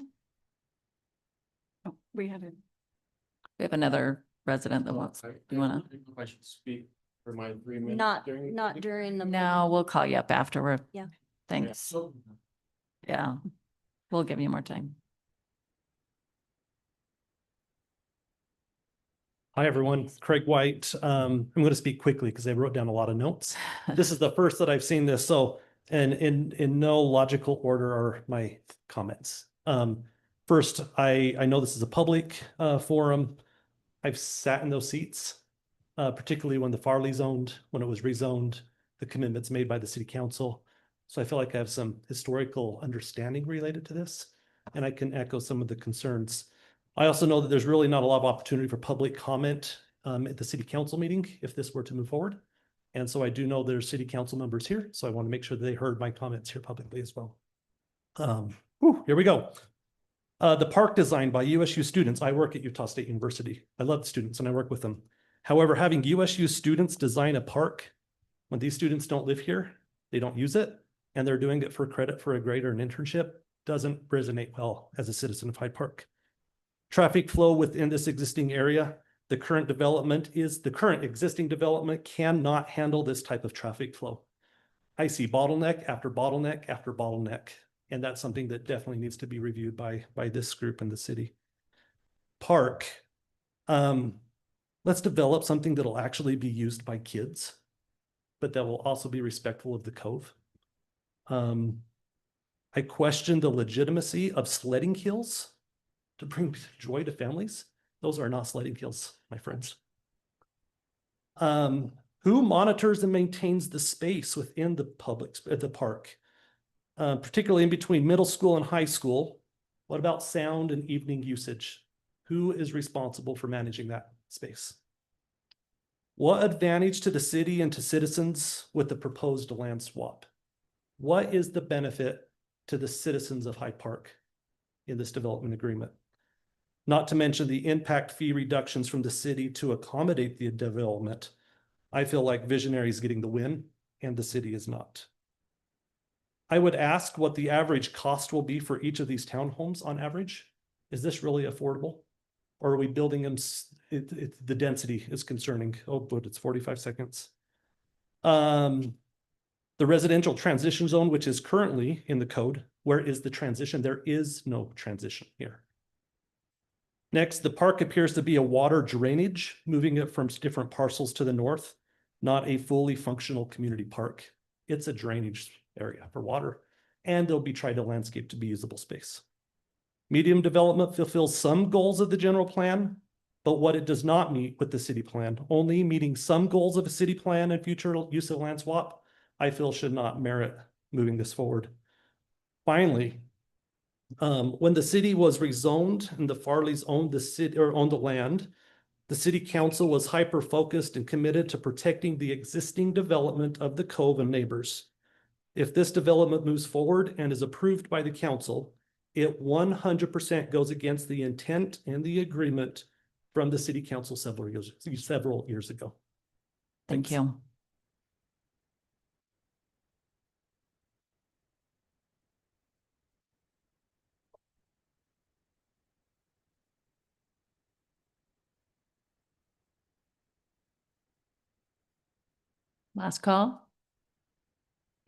Oh, we had it. We have another resident that wants, you wanna? If I should speak for my 3 minutes. Not during- during the. No, we'll call you up afterward. Yeah. Thanks. Yeah, we'll give you more time. Hi, everyone. Craig White. I'm going to speak quickly because I wrote down a lot of notes. This is the first that I've seen this. So, and in no logical order are my comments. First, I know this is a public forum. I've sat in those seats, particularly when the Farley zoned, when it was rezoned, the commitments made by the city council. So I feel like I have some historical understanding related to this, and I can echo some of the concerns. I also know that there's really not a lot of opportunity for public comment at the city council meeting if this were to move forward. And so I do know there's city council members here, so I want to make sure that they heard my comments here publicly as well. Here we go. The park designed by USU students. I work at Utah State University. I love the students and I work with them. However, having USU students design a park, when these students don't live here, they don't use it, and they're doing it for credit for a grade or an internship, doesn't resonate well as a citizen of Hyde Park. Traffic flow within this existing area, the current existing development cannot handle this type of traffic flow. I see bottleneck after bottleneck after bottleneck, and that's something that definitely needs to be reviewed by this group in the city. Park, let's develop something that'll actually be used by kids, but that will also be respectful of the cove. I question the legitimacy of sledding hills to bring joy to families. Those are not sledding hills, my friends. Who monitors and maintains the space within the park, particularly in between middle school and high school? What about sound and evening usage? Who is responsible for managing that space? What advantage to the city and to citizens with the proposed land swap? What is the benefit to the citizens of Hyde Park in this development agreement? Not to mention the impact fee reductions from the city to accommodate the development. I feel like Visionary is getting the win and the city is not. I would ask what the average cost will be for each of these townhomes on average. Is this really affordable? Or are we building them? The density is concerning. Oh, but it's 45 seconds. The residential transition zone, which is currently in the code, where is the transition? There is no transition here. Next, the park appears to be a water drainage, moving it from different parcels to the north, not a fully functional community park. It's a drainage area for water, and there'll be tried to landscape to be usable space. Medium development fulfills some goals of the general plan, but what it does not meet with the city plan, only meeting some goals of a city plan and future use of land swap, I feel should not merit moving this forward. Finally, when the city was rezoned and the Farleys owned the city or owned the land, the city council was hyper-focused and committed to protecting the existing development of the cove and neighbors. If this development moves forward and is approved by the council, it 100% goes against the intent and the agreement from the city council several years ago. Thank Thanks. you. Last call.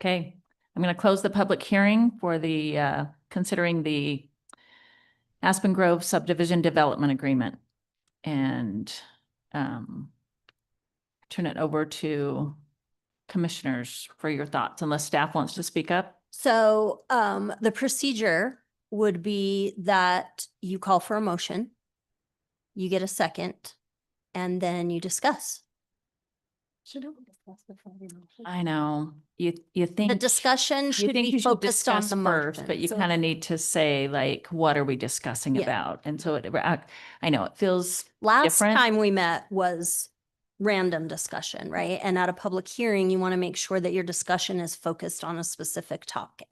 Okay, I'm going to close the public hearing for the considering the Aspen Grove subdivision development agreement and turn it over to commissioners for your thoughts, unless staff wants to speak up. So the procedure would be that you call for a motion, you get a second, and then you discuss. I know, you think. The discussion You should think be you should focused on discuss the first, motion. but you So- kind of need to say like, what are we discussing Yeah. about? And so I know it feels Last different. time we met was random discussion, right? And at a public hearing, you want to make sure that your discussion is focused on a specific topic.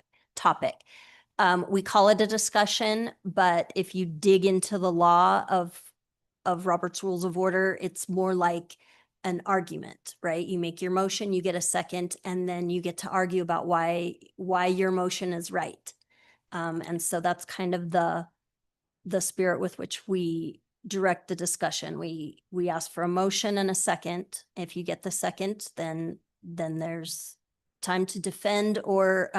We call it a discussion, but if you dig into the law of Robert's Rules of Order, it's more like an argument, right? You make your motion, you get a second, and then you get to argue about why your motion is right. And so that's kind of the spirit with which we direct the discussion. We ask for a motion and a second. If you get the second, then there's time to defend or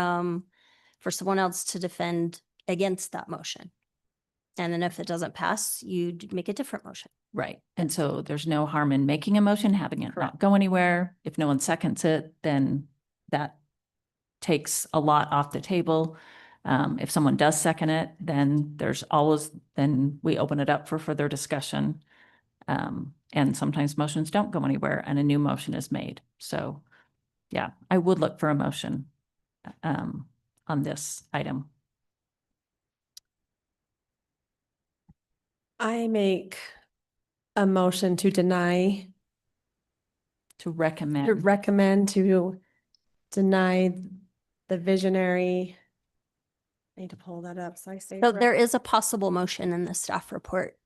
for someone else to defend against that motion. And then if it doesn't pass, you make a different motion. Right. And so there's no harm in making a motion, having it not go anywhere. If no one seconds it, then that takes a lot off the table. If someone does second it, then then we open it up for further discussion. And sometimes motions don't go anywhere and a new motion is made. So yeah, I would look for a motion on this item. I make a motion to deny, To recommend. to recommend to deny the visionary. I need to pull that up. So I say. So there is a possible motion in the staff report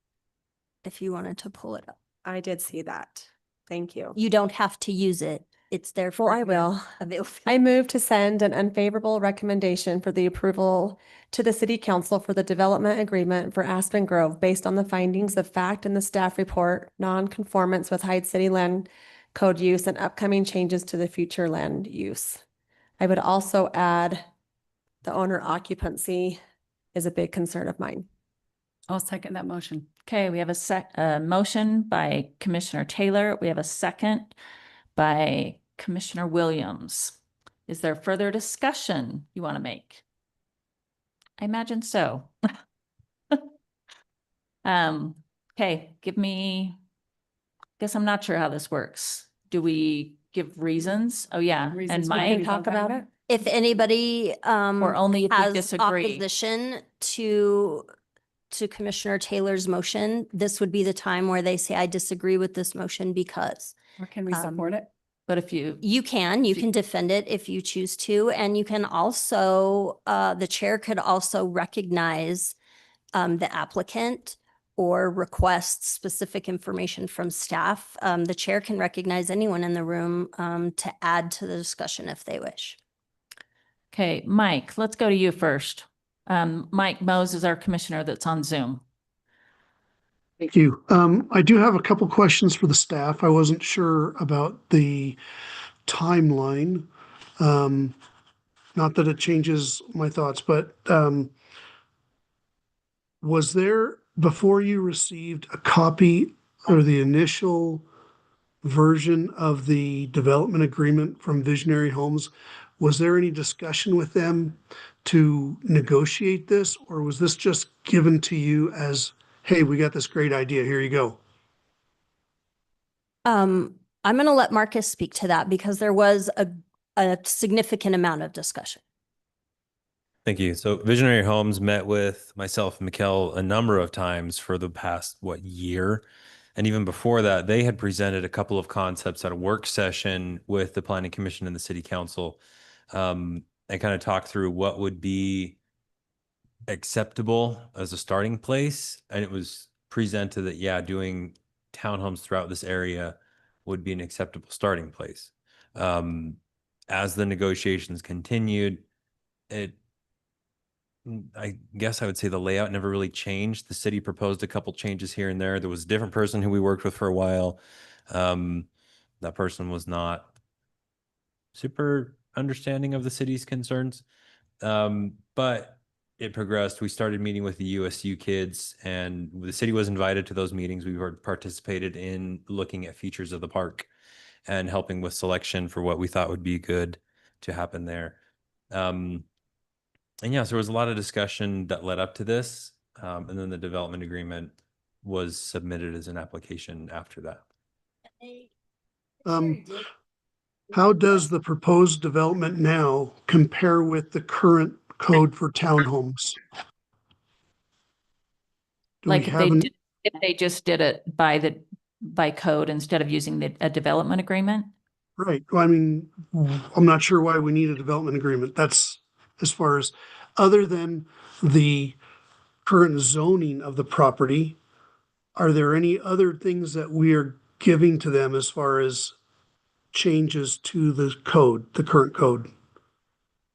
if you wanted to pull it up. I did see that. Thank you. You don't have to use it. It's there for. Well, I will. I move to send an unfavorable recommendation for the approval to the city council for the development agreement for Aspen Grove based on the findings of fact in the staff report, non-conformance with Hyde City land code use and upcoming changes to the future land use. I would also add the owner occupancy is a big concern of mine. I'll second that motion. Okay, we have a motion by Commissioner Taylor. We have a second by Commissioner Williams. Is there further discussion you want to make? I imagine so. Okay, guess I'm not sure how this works. Do we give reasons? Oh, yeah. Reasons And we Mike, can talk about it? If anybody or only if we has disagree. opposition to Commissioner Taylor's motion, this would be the time where they say, I disagree with this motion because. Or can we support it? But if you, You can defend it if you choose to, and you can also, the chair could also recognize the applicant or request specific information from staff. The chair can recognize anyone in the room to add to the discussion if they wish. okay, Mike, let's go to you first. Mike Mose is our commissioner that's on Zoom. Thank you. I do have a couple questions for the staff. I wasn't sure about the timeline. Not that it changes my thoughts, but was there, before you received a copy or the initial version of the development agreement from Visionary Homes, was there any discussion with them to negotiate this, or was this just given to you as, hey, we got this great idea, here you go? I'm going to let Marcus speak to that because there was a significant amount of discussion. Thank you. So Visionary Homes met with myself and Mikkel a number of times for the past, year? And even before that, they had presented a couple of concepts at a work session with the Planning Commission and the City Council. And kind of talked through what would be acceptable as a starting place. And it was presented that, yeah, doing townhomes throughout this area would be an acceptable starting place. As the negotiations continued, I guess I would say the layout never really changed. The city proposed a couple changes here and there. There was a different person who we worked with for a while. That person was not super understanding of the city's concerns. But it progressed. We started meeting with the USU kids, and the city was invited to those meetings. We participated in looking at features of the park and helping with selection for what we thought would be good to happen there. And yes, there was a lot of discussion that led up to this. And then the development agreement was submitted as an application after that. How does the proposed development now compare with the current code for townhomes? Do we Like have an, if they just did it by code instead of using a development agreement? right, well, I mean, I'm not sure why we need a development agreement. That's as far as, other than the current zoning of the property, are there any other things that we are giving to them as far as changes to the code, the current code?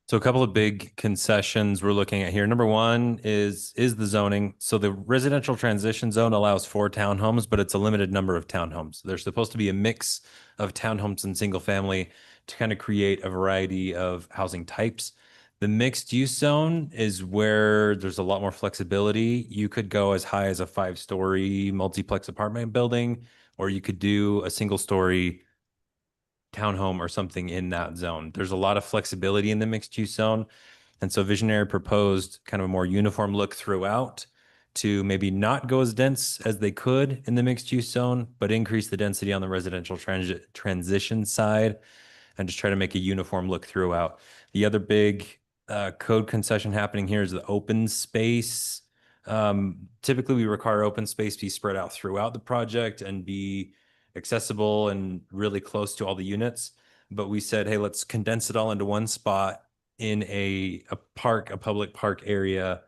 So a couple of big concessions we're looking at here. Number one is the zoning. So the residential transition zone allows 4 townhomes, but it's a limited number of townhomes. There's supposed to be a mix of townhomes and single family to kind of create a variety of housing types. The mixed use zone is where there's a lot more flexibility. You could go as high as a 5-story multiplex apartment building, or you could do a single story townhome or something in that zone. There's a lot of flexibility in the mixed use zone. And so Visionary proposed kind of a more uniform look throughout to maybe not go as dense as they could in the mixed use zone, but increase the density on the residential transition side and just try to make a uniform look throughout. The other big code concession happening here is the open space. Typically, we require open space be spread out throughout the project and be accessible and really close to all the units. But we said, hey, let's condense it all into one spot in a park, a public park area.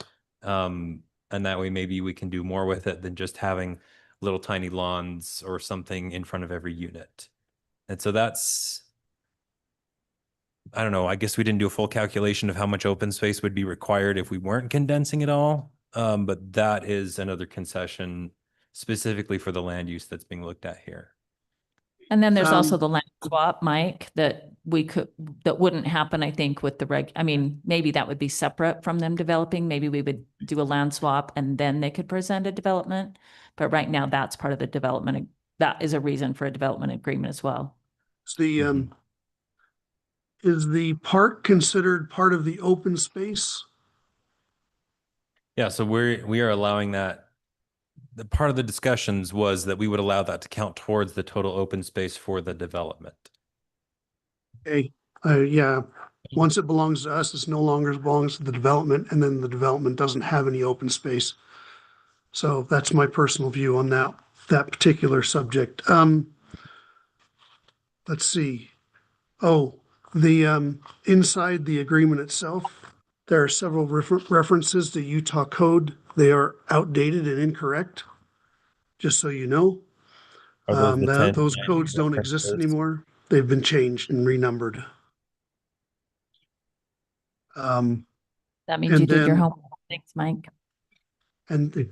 And that way maybe we can do more with it than just having little tiny lawns or something in front of every unit. And so that's, I don't know, I guess we didn't do a full calculation of how much open space would be required if we weren't condensing it all. But that is another concession specifically for the land use that's being looked at here. And then there's also Um, the land swap, Mike, that wouldn't happen, I think, with I mean, maybe that would be separate from them developing. Maybe we would do a land swap and then they could present a development. But right now, that's part of the development. That is a reason for a development agreement as well. Is the park considered part of the open space? Yeah, so we are allowing that. The part of the discussions was that we would allow that to count towards the total open space for the development. Okay, yeah, once it belongs to us, it no longer belongs to the development, and then the development doesn't have any open space. So that's my personal view on that particular subject. Let's see. Oh, the inside the agreement itself, there are several references to Utah code. They are outdated and incorrect, just so you know. Are those the 10 Those codes don't exist references? anymore. They've been changed and renumbered. That means And you did your then- homework. Thanks, Mike. And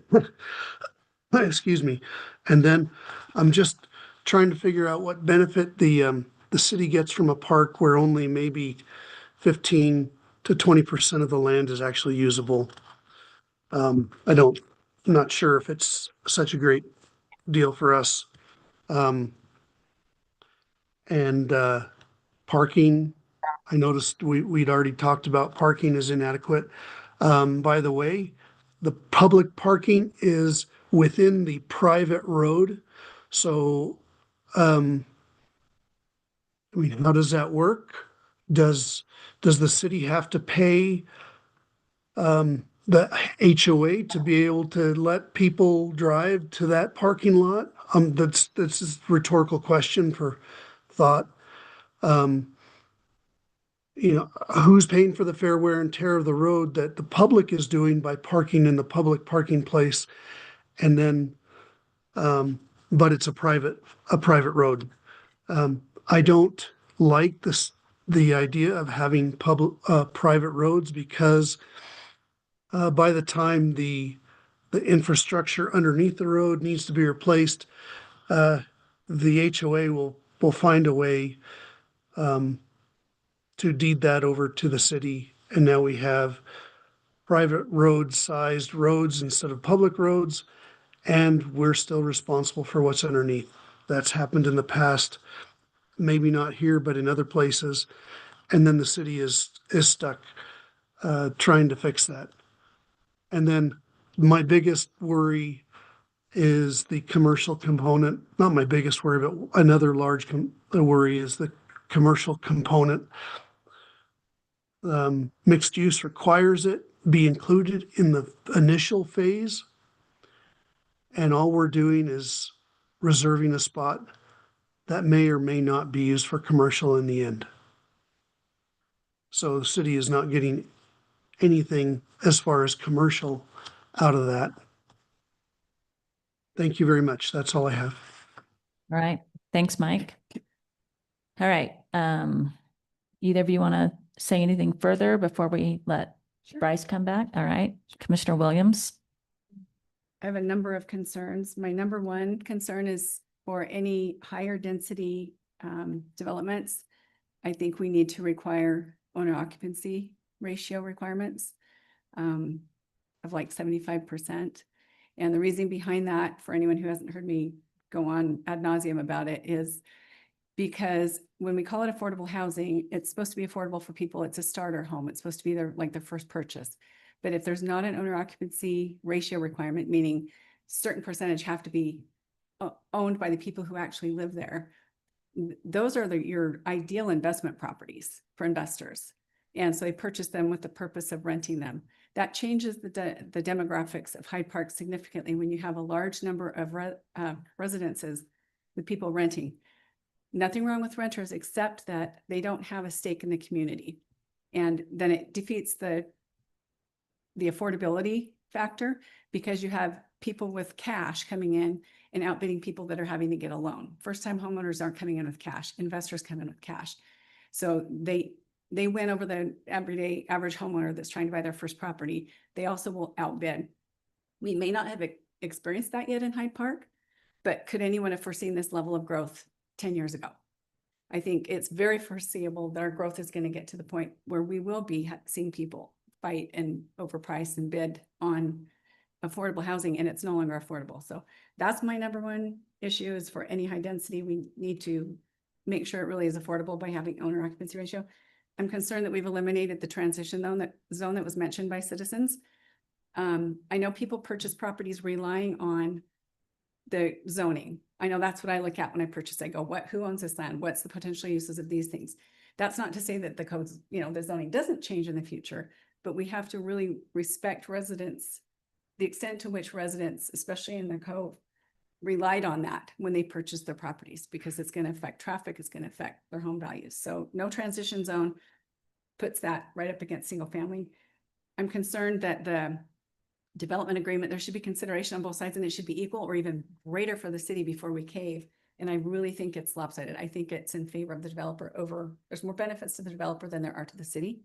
excuse me. And then I'm just trying to figure out what benefit the city gets from a park where only maybe 15 to 20% of the land is actually usable. I'm not sure if it's such a great deal for us. And parking, I noticed we'd already talked about parking is inadequate. By the way, the public parking is within the private road. So, I mean, how does that work? Does the city have to pay the HOA to be able to let people drive to that parking lot? That's a rhetorical question for thought. Who's paying for the fair wear and tear of the road that the public is doing by parking in the public parking place? And then, but it's a private road. I don't like the idea of having private roads because by the time the infrastructure underneath the road needs to be replaced, the HOA will find a way to deed that over to the city. And now we have private road-sized roads instead of public roads, and we're still responsible for what's underneath. That's happened in the past, maybe not here, but in other places. And then the city is stuck trying to fix that. And then my biggest worry is the commercial component. Not my biggest worry, but another large worry is the commercial component. Mixed use requires it be included in the initial phase. And all we're doing is reserving a spot that may or may not be used for commercial in the end. So the city is not getting anything as far as commercial out of that. Thank you very much. That's all I have. All right. Thanks, Mike. All right. Either of you want to say anything further before we let Bryce come back? All right. Commissioner Williams. I have a number of concerns. My number one concern is for any higher density developments. I think we need to require owner occupancy ratio requirements of like 75%. And the reason behind that, for anyone who hasn't heard me go on ad nauseum about it, is because when we call it affordable housing, it's supposed to be affordable for people. It's a starter home. It's supposed to be their first purchase. But if there's not an owner occupancy ratio requirement, meaning certain percentage have to be owned by the people who actually live there, those are your ideal investment properties for investors. And so they purchase them with the purpose of renting them. That changes the demographics of Hyde Park significantly when you have a large number of residences with people renting. Nothing wrong with renters except that they don't have a stake in the community. And then it defeats the affordability factor because you have people with cash coming in and outbidding people that are having to get a loan. First-time homeowners aren't coming in with cash. Investors come in with cash. So they win over the everyday average homeowner that's trying to buy their first property. They also will outbid. We may not have experienced that yet in Hyde Park, but could anyone have foreseen this level of growth 10 years ago? I think it's very foreseeable that our growth is going to get to the point where we will be seeing people fight and overprice and bid on affordable housing, and it's no longer affordable. So that's my number one issue, is for any high density, we need to make sure it really is affordable by having owner occupancy ratio. I'm concerned that we've eliminated the transition zone that was mentioned by citizens. I know people purchase properties relying on the zoning. I know that's what I look at when I purchase. I go, who owns this land? What's the potential uses of these things? That's not to say that the codes, the zoning doesn't change in the future, but we have to really respect residents, the extent to which residents, especially in the Cove, relied on that when they purchased their properties, because it's going to affect traffic, it's going to affect their home values. So no transition zone puts that right up against single family. I'm concerned that the development agreement, there should be consideration on both sides, and it should be equal or even greater for the city before we cave. And I really think it's lopsided. I think it's in favor of the developer there's more benefits to the developer than there are to the city.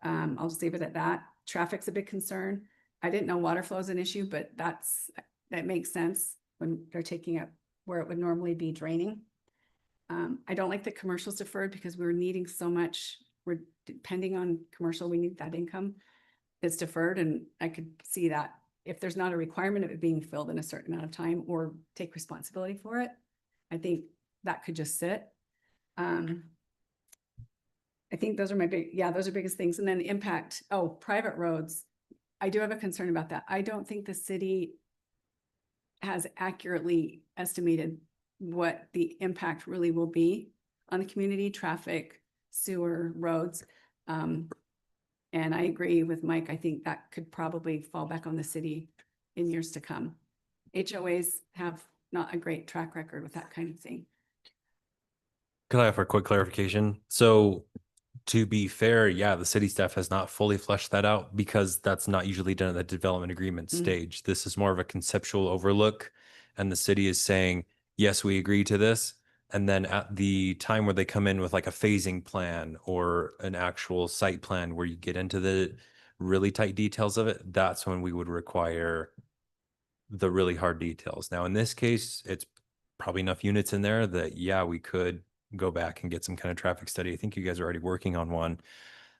I'll just leave it at that. Traffic's a big concern. I didn't know water flow is an issue, but that makes sense when they're taking up where it would normally be draining. I don't like the commercials deferred because we're needing so much. We're depending on commercial. We need that income. It's deferred, and I could see that if there's not a requirement of it being filled in a certain amount of time or take responsibility for it, I think that could just sit. I think those are those are biggest things. And then the impact, private roads. I do have a concern about that. I don't think the city has accurately estimated what the impact really will be on the community, traffic, sewer, roads. And I agree with Mike. I think that could probably fall back on the city in years to come. HOAs have not a great track record with that kind of thing. Could I offer a quick clarification? So to be fair, yeah, the city staff has not fully fleshed that out because that's not usually done at the development agreement stage. This is more of a conceptual overlook, and the city is saying, yes, we agree to this. And then at the time where they come in with like a phasing plan or an actual site plan where you get into the really tight details of it, that's when we would require the really hard details. Now, in this case, it's probably enough units in there that, yeah, we could go back and get some kind of traffic study. I think you guys are already working on one.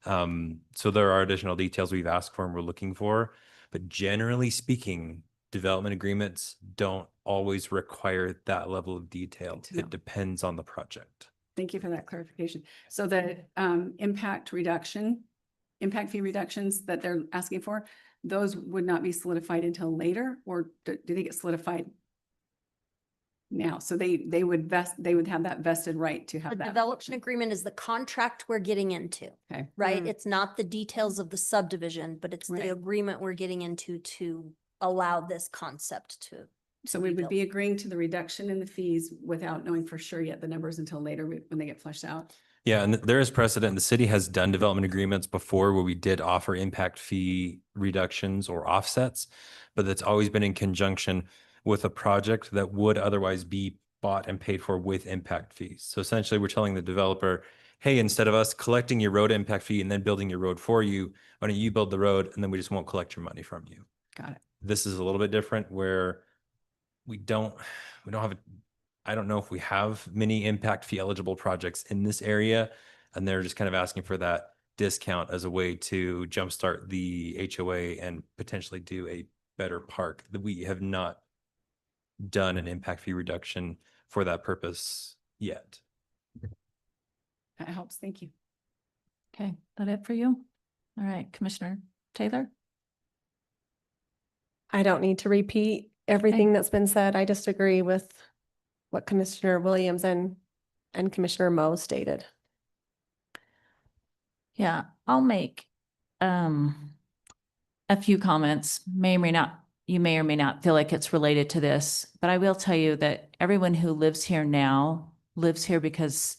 So there are additional details we've asked for and we're looking for, but generally speaking, development agreements don't always require that level of detail. It depends on the project. Thank you for that clarification. So the impact fee reductions that they're asking for, those would not be solidified until later, or do they get solidified now. So they would have that vested right to The have that. development agreement is the contract we're getting into, Okay. right? It's not the details of the subdivision, but it's the Right. agreement we're getting into to allow this concept to. So to we be would built. be agreeing to the reduction in the fees without knowing for sure yet the numbers until later when they get fleshed out. Yeah, and there is precedent. The city has done development agreements before where we did offer impact fee reductions or offsets, but that's always been in conjunction with a project that would otherwise be bought and paid for with impact fees. So essentially, we're telling the developer, hey, instead of us collecting your road impact fee and then building your road for you, why don't you build the road and then we just won't collect your money from you. Got it. This is a little bit different where we don't have I don't know if we have many impact fee eligible projects in this area, and they're just kind of asking for that discount as a way to jumpstart the HOA and potentially do a better park. That we have not done an impact fee reduction for that purpose yet. That helps. Thank you. Okay, that it for you? All right, Commissioner Taylor? I don't need to repeat everything that's been said. I just agree with what Commissioner Williams and Commissioner Moe stated. Yeah, I'll make a few comments. You may or may not feel like it's related to this, but I will tell you that everyone who lives here now lives here because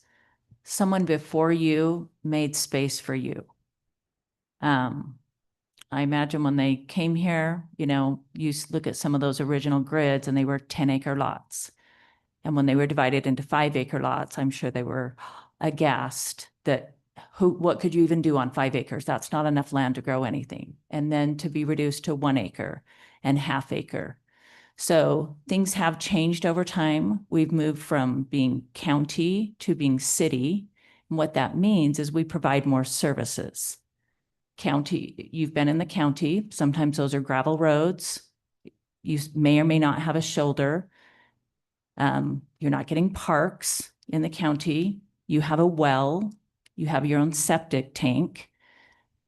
someone before you made space for you. I imagine when they came here, you look at some of those original grids and they were 10-acre lots. And when they were divided into 5-acre lots, I'm sure they were aghast that what could you even do on 5 acres? That's not enough land to grow anything. And then to be reduced to 1 acre and half-acre. So things have changed over time. We've moved from being county to being city. And what that means is we provide more services. County, you've been in the county. Sometimes those are gravel roads. You may or may not have a shoulder. You're not getting parks in the county. You have a well. You have your own septic tank.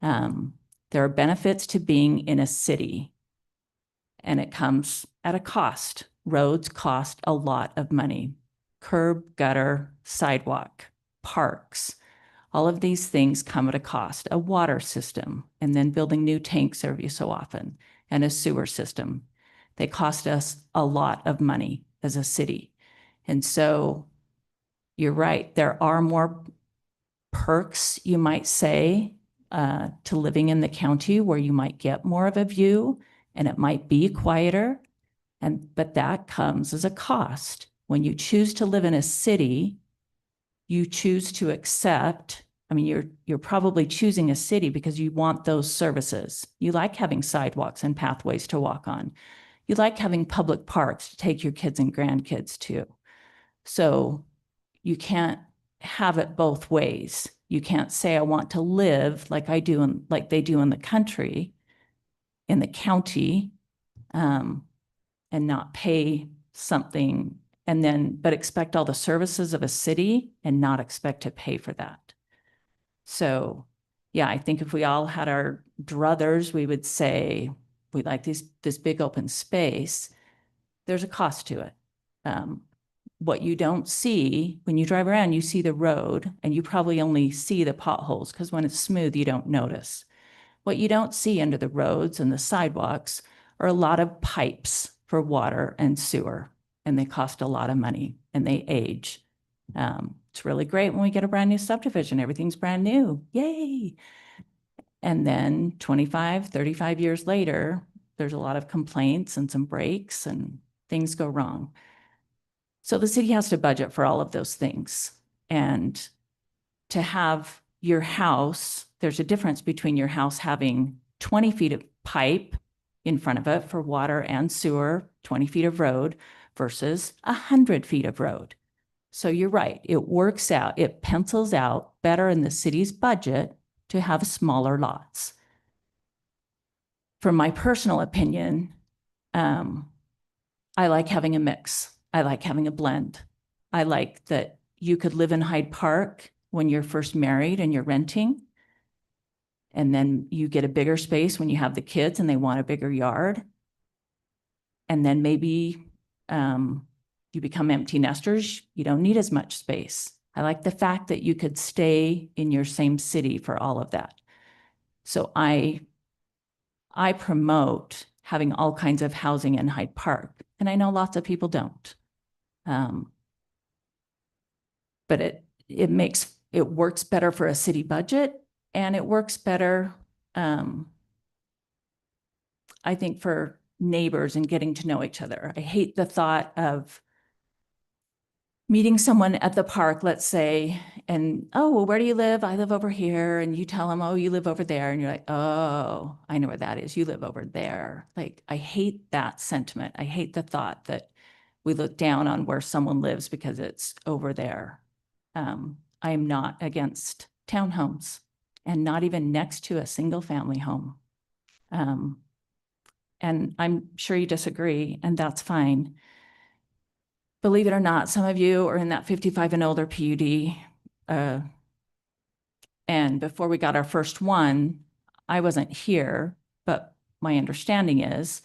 There are benefits to being in a city, and it comes at a cost. Roads cost a lot of money. Curb, gutter, sidewalk, parks. All of these things come at a cost. A water system, and then building new tanks every so often, and a sewer system. They cost us a lot of money as a city. And so you're right, there are more perks, you might say, to living in the county where you might get more of a view and it might be quieter. But that comes as a cost. When you choose to live in a city, you choose to accept, you're probably choosing a city because you want those services. You like having sidewalks and pathways to walk on. You like having public parks to take your kids and grandkids to. So you can't have it both ways. You can't say, I want to live like they do in the country, in the county, and not pay something but expect all the services of a city and not expect to pay for that. So yeah, I think if we all had our druthers, we would say, we like this big open space. There's a cost to it. What you don't see when you drive around, you see the road and you probably only see the potholes because when it's smooth, you don't notice. What you don't see under the roads and the sidewalks are a lot of pipes for water and sewer, and they cost a lot of money and they age. It's really great when we get a brand new subdivision, everything's brand new, yay. And then 25, 35 years later, there's a lot of complaints and some breaks and things go wrong. So the city has to budget for all of those things. And to have your house, there's a difference between your house having 20 feet of pipe in front of it for water and sewer, 20 feet of road versus 100 feet of road. So you're right, it works out, it pencils out better in the city's budget to have smaller lots. From my personal opinion, I like having a mix. I like having a blend. I like that you could live in Hyde Park when you're first married and you're renting. And then you get a bigger space when you have the kids and they want a bigger yard. And then maybe you you become empty nesters, you don't need as much space. I like the fact that you could stay in your same city for all of that. So I promote having all kinds of housing in Hyde Park, and I know lots of people don't. But it works better for a city budget, and it works better, I think, for neighbors and getting to know each other. I hate the thought of meeting someone at the park, let's say, and, oh, well, where do you live? I live over here. And you tell them, oh, you live over there. And you're like, oh, I know where that is. You live over there. Like, I hate that sentiment. I hate the thought that we look down on where someone lives because it's over there. I am not against townhomes, and not even next to a single family home. And I'm sure you disagree, and that's fine. Believe it or not, some of you are in that 55 and older PUD. And before we got our first one, I wasn't here, but my understanding is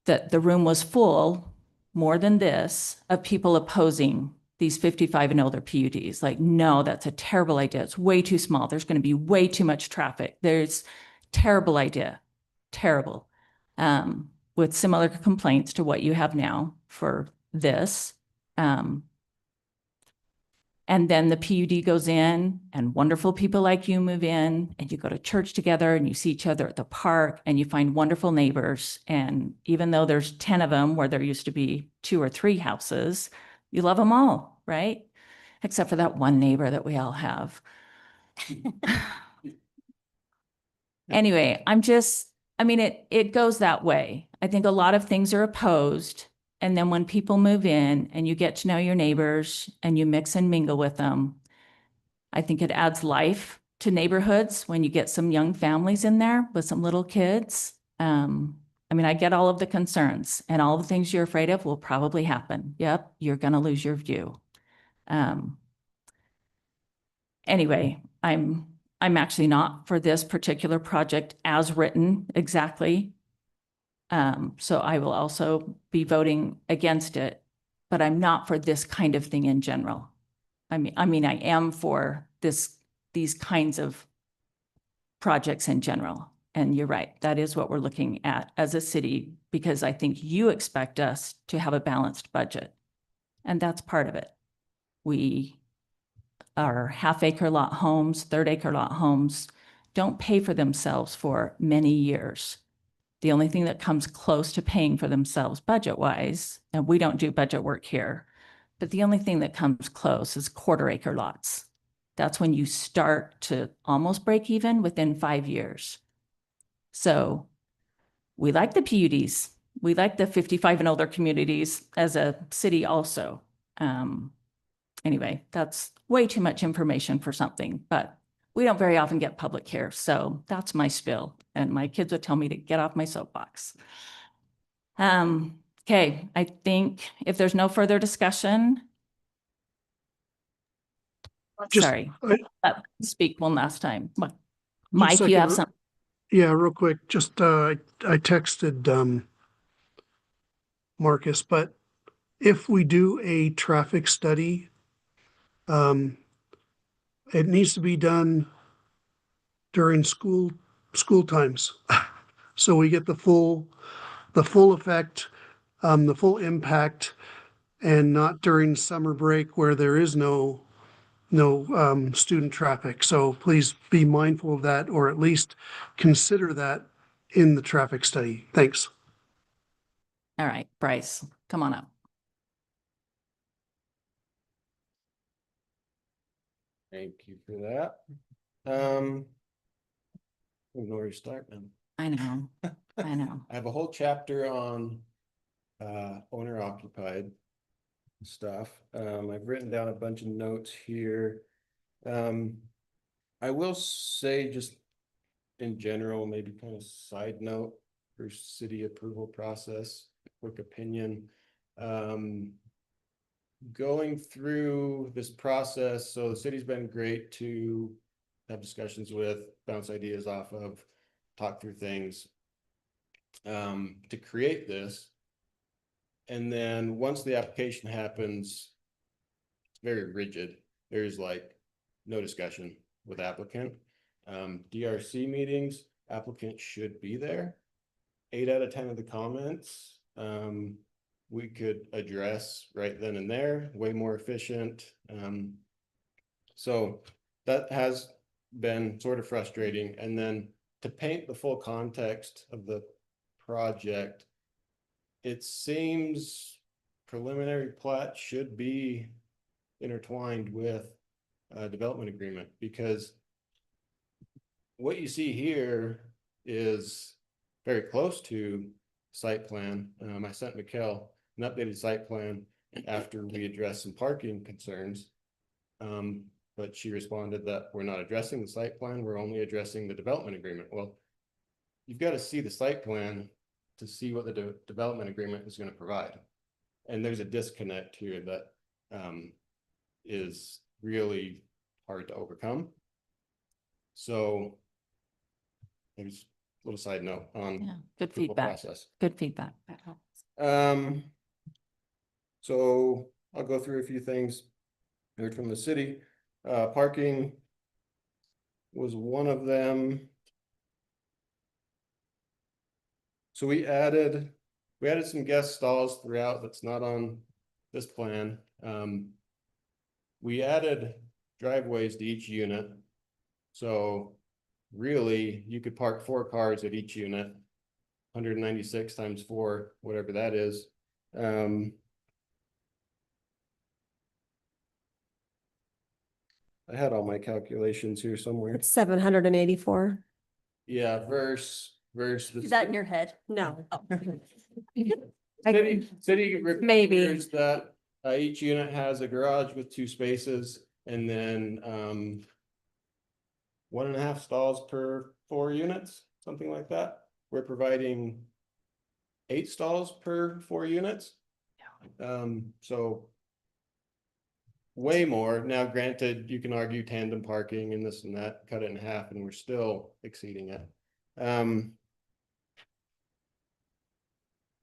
that the room was full, more than this, of people opposing these 55 and older PUDs. Like, no, that's a terrible idea. It's way too small. There's going to be way too much traffic. There's terrible idea, terrible. With similar complaints to what you have now for this. And then the PUD goes in, and wonderful people like you move in, and you go to church together, and you see each other at the park, and you find wonderful neighbors. And even though there's 10 of them where there used to be 2 or 3 houses, you love them all, right? Except for that one neighbor that we all have. Anyway, it goes that way. I think a lot of things are opposed. And then when people move in and you get to know your neighbors and you mix and mingle with them, I think it adds life to neighborhoods when you get some young families in there with some little kids. I get all of the concerns, and all the things you're afraid of will probably happen. Yep, you're going to lose your view. Anyway, I'm actually not for this particular project as written exactly. So I will also be voting against it, but I'm not for this kind of thing in general. I am for these kinds of projects in general. And you're right, that is what we're looking at as a city, because I think you expect us to have a balanced budget. And that's part of it. Our half-acre lot homes, third-acre lot homes don't pay for themselves for many years. The only thing that comes close to paying for themselves budget-wise, and we don't do budget work here, but the only thing that comes close is quarter-acre lots. That's when you start to almost break even within 5 years. So we like the PUDs. We like the 55 and older communities as a city also. Anyway, that's way too much information for something, but we don't very often get public here. So that's my spiel. And my kids would tell me to get off my soapbox. Okay, I think if there's no further discussion. Sorry, speak one last time. Mike, you have something? Yeah, real quick. Just I texted Marcus, but if we do a traffic study, it needs to be done during school times, so we get the full effect, the full impact, and not during summer break where there is no student traffic. So please be mindful of that, or at least consider that in the traffic study. Thanks. All right, Bryce, come on up. Thank you for that. I don't know where to start, man. I know. I have a whole chapter on owner occupied stuff. I've written down a bunch of notes here. I will say, just in general, maybe kind of side note for city approval process, quick opinion. Going through this process, so the city's been great to have discussions with, bounce ideas off of, talk through things. To create this, And then once the application happens, it's very rigid. There's like no discussion with applicant. DRC meetings, applicant should be there. 8 out of 10 of the comments, we could address right then and there, way more efficient. So that has been sort of frustrating. And then to paint the full context of the project, it seems preliminary plat should be intertwined with a development agreement, because what you see here is very close to site plan. I sent Mikkel an updated site plan after we addressed some parking concerns. But she responded that we're not addressing the site plan, we're only addressing the development agreement. Well, you've got to see the site plan to see what the development agreement is going to provide. And there's a disconnect here that is really hard to overcome. So there's a little side note on Yeah, good the whole feedback. process. Good feedback. So I'll go through a few things. Heard from the city. Parking was one of them. So we added some guest stalls throughout. That's not on this plan. We added driveways to each unit. So really you could park 4 cars at each unit, 196 times 4, whatever that is. I had all my calculations here somewhere. It's 784. Yeah, verse. Is that in your head? No. City Maybe. requires that each unit has a garage with 2 spaces, and then 1.5 stalls per 4 units, something like that. We're providing 8 stalls per 4 units. So way more. Now, granted, you can argue tandem parking and this and that, cut it in half, and we're still exceeding it.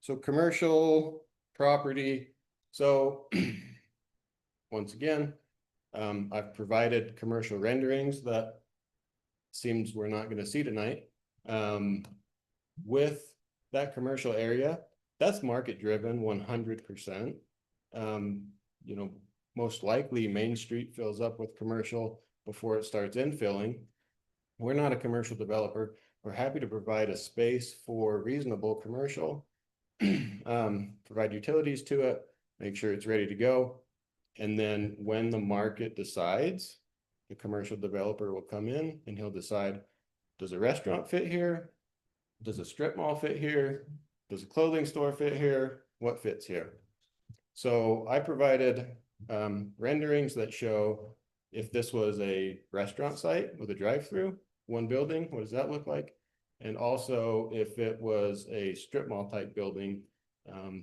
So commercial property. So once again, I've provided commercial renderings that seems we're not going to see tonight. With that commercial area, that's market driven 100%. You know, most likely Main Street fills up with commercial before it starts infilling. We're not a commercial developer. We're happy to provide a space for reasonable commercial, provide utilities to it, make sure it's ready to go. And then when the market decides, the commercial developer will come in and he'll decide, does a restaurant fit here? Does a strip mall fit here? Does a clothing store fit here? What fits here? So I provided renderings that show if this was a restaurant site with a drive-through, 1 building, what does that look like? And also if it was a strip mall type building,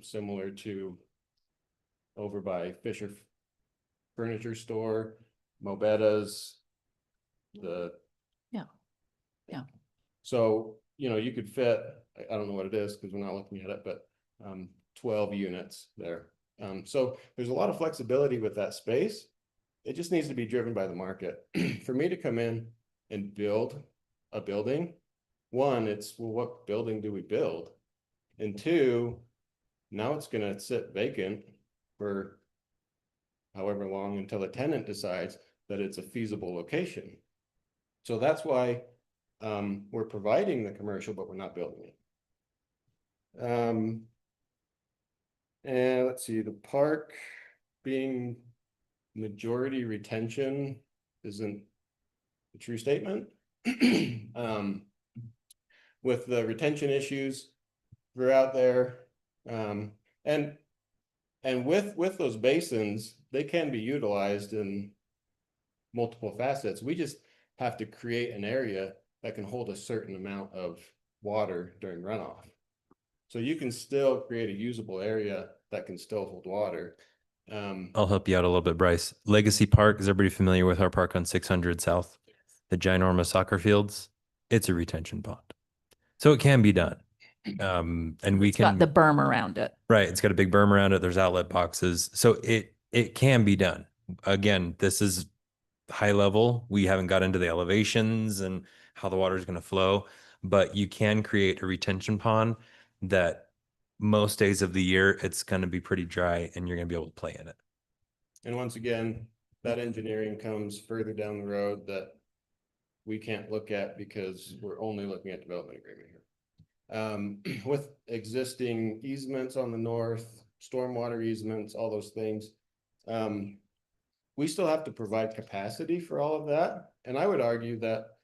similar to over by Fisher Furniture Store, Mobetta's, Yeah. So, you know, you could fit, I don't know what it is because we're not looking at it, but 12 units there. So there's a lot of flexibility with that space. It just needs to be driven by the market. For me to come in and build a building, 1, it's, well, what building do we build? And 2, now it's going to sit vacant for however long until a tenant decides that it's a feasible location. So that's why we're providing the commercial, but we're not building it. And let's see, the park being majority retention isn't a true statement. With the retention issues we're out there, and with those basins, they can be utilized in multiple facets. We just have to create an area that can hold a certain amount of water during runoff. So you can still create a usable area that can still hold water. I'll help you out a little bit, Bryce. Legacy Park, is everybody familiar with our park on 600 South? The ginormous soccer fields? It's a retention pond. So it can be done. And we It's got can, the berm around it. right, it's got a big berm around it. There's outlet boxes. So it can be done. Again, this is high level. We haven't got into the elevations and how the water is going to flow, but you can create a retention pond that most days of the year it's going to be pretty dry and you're going to be able to play in it. And once again, that engineering comes further down the road that we can't look at because we're only looking at development agreement here. With existing easements on the north, stormwater easements, all those things, we still have to provide capacity for all of that. And I would argue that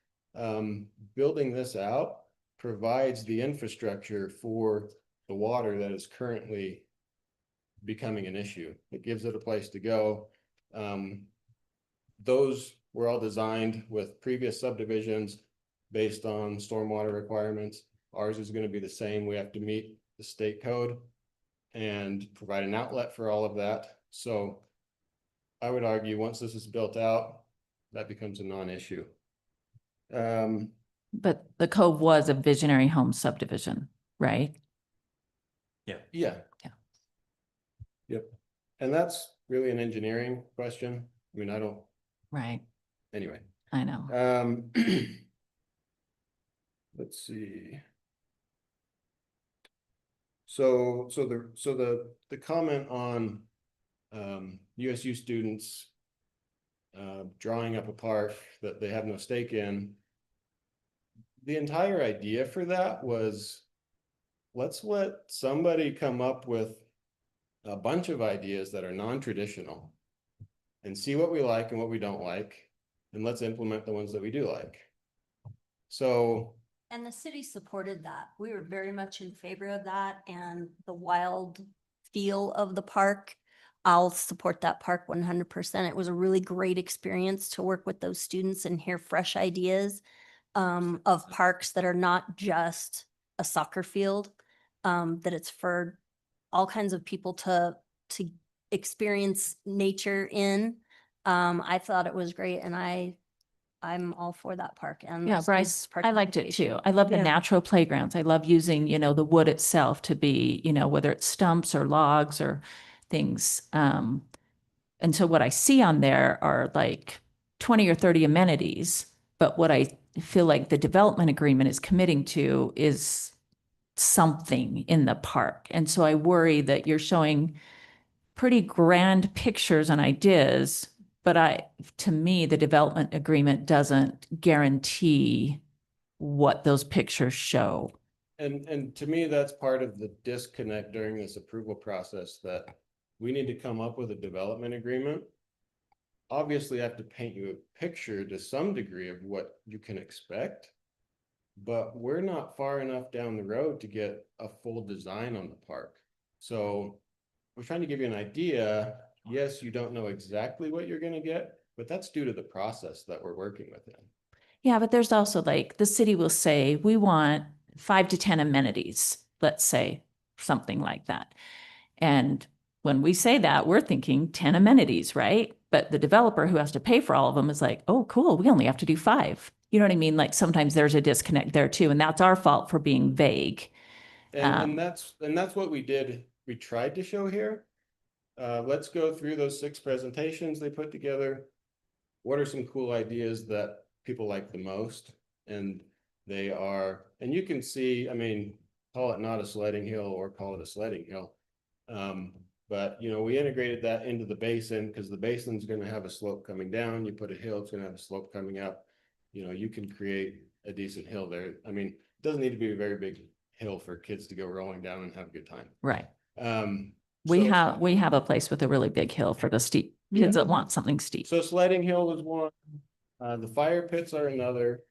building this out provides the infrastructure for the water that is currently becoming an issue. It gives it a place to go. Those were all designed with previous subdivisions based on stormwater requirements. Ours is going to be the same. We have to meet the state code and provide an outlet for all of that. So I would argue once this is built out, that becomes a non-issue. But the Cove was a Visionary Homes subdivision, right? Yeah. Yeah. Yep. And that's really an engineering question. I mean, I don't, Right. anyway. I know. Let's see. So the comment on USU students drawing up a park that they have no stake in, the entire idea for that was, let's let somebody come up with a bunch of ideas that are non-traditional and see what we like and what we don't like, and let's implement the ones that we do like. So, And the city supported that. We were very much in favor of that and the wild feel of the park. I'll support that park 100%. It was a really great experience to work with those students and hear fresh ideas of parks that are not just a soccer field, that it's for all kinds of people to experience nature in. I thought it was great, and I'm all for that park. And Yeah, Bryce, I liked it participation. too. I love the Yeah. natural playgrounds. I love using, the wood itself to be, whether it's stumps or logs or things. And so what I see on there are like 20 or 30 amenities, but what I feel like the development agreement is committing to is something in the park. And so I worry that you're showing pretty grand pictures and ideas, but to me, the development agreement doesn't guarantee what those pictures show. and to me, that's part of the disconnect during this approval process, that we need to come up with a development agreement. Obviously, I have to paint you a picture to some degree of what you can expect, but we're not far enough down the road to get a full design on the park. So we're trying to give you an idea. Yes, you don't know exactly what you're going to get, but that's due to the process that we're working within. Yeah, but there's also like the city will say, we want 5 to 10 amenities, let's say, something like that. And when we say that, we're thinking 10 amenities, right? But the developer who has to pay for all of them is like, oh, cool, we only have to do 5. You know what I mean? Like sometimes there's a disconnect there too, and that's our fault for being vague. And that's what we did. We tried to show here. Let's go through those 6 presentations they put together. What are some cool ideas that people like the most? And they are, and you can see, I mean, call it not a sledding hill or call it a sledding hill. But we integrated that into the basin because the basin's going to have a slope coming down. You put a hill, it's going to have a slope coming up. You can create a decent hill there. I mean, it doesn't need to be a very big hill for kids to go rolling down and have a good time. Right. We We have a place with a really big hill for the steep kids that want something steep. So sledding hill is one. The fire pits are another.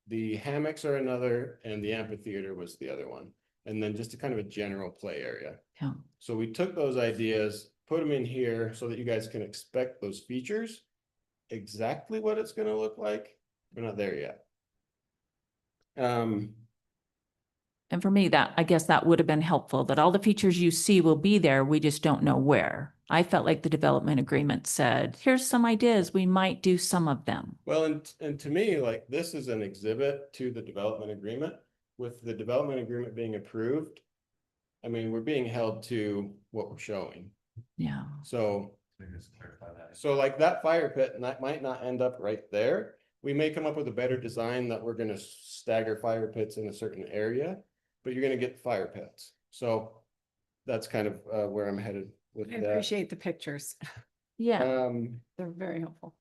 The hammocks are another, and the amphitheater was the other one. And then just a kind of a general play area. Yeah. So we took those ideas, put them in here so that you guys can expect those features. Exactly what it's going to look like, we're not there yet. And for me, I guess that would have been helpful, that all the features you see will be there. We just don't know where. I felt like the development agreement said, here's some ideas. We might do some of them. Well, and to me, like, this is an exhibit to the development agreement. with the development agreement being approved, I mean, we're being held to what we're showing. Yeah. So like that fire pit, and that might not end up right there. We may come up with a better design that we're gonna stagger fire pits in a certain area, but you're gonna get fire pits. So that's kind of where I'm headed with I that. appreciate the pictures. Yeah. They're very helpful.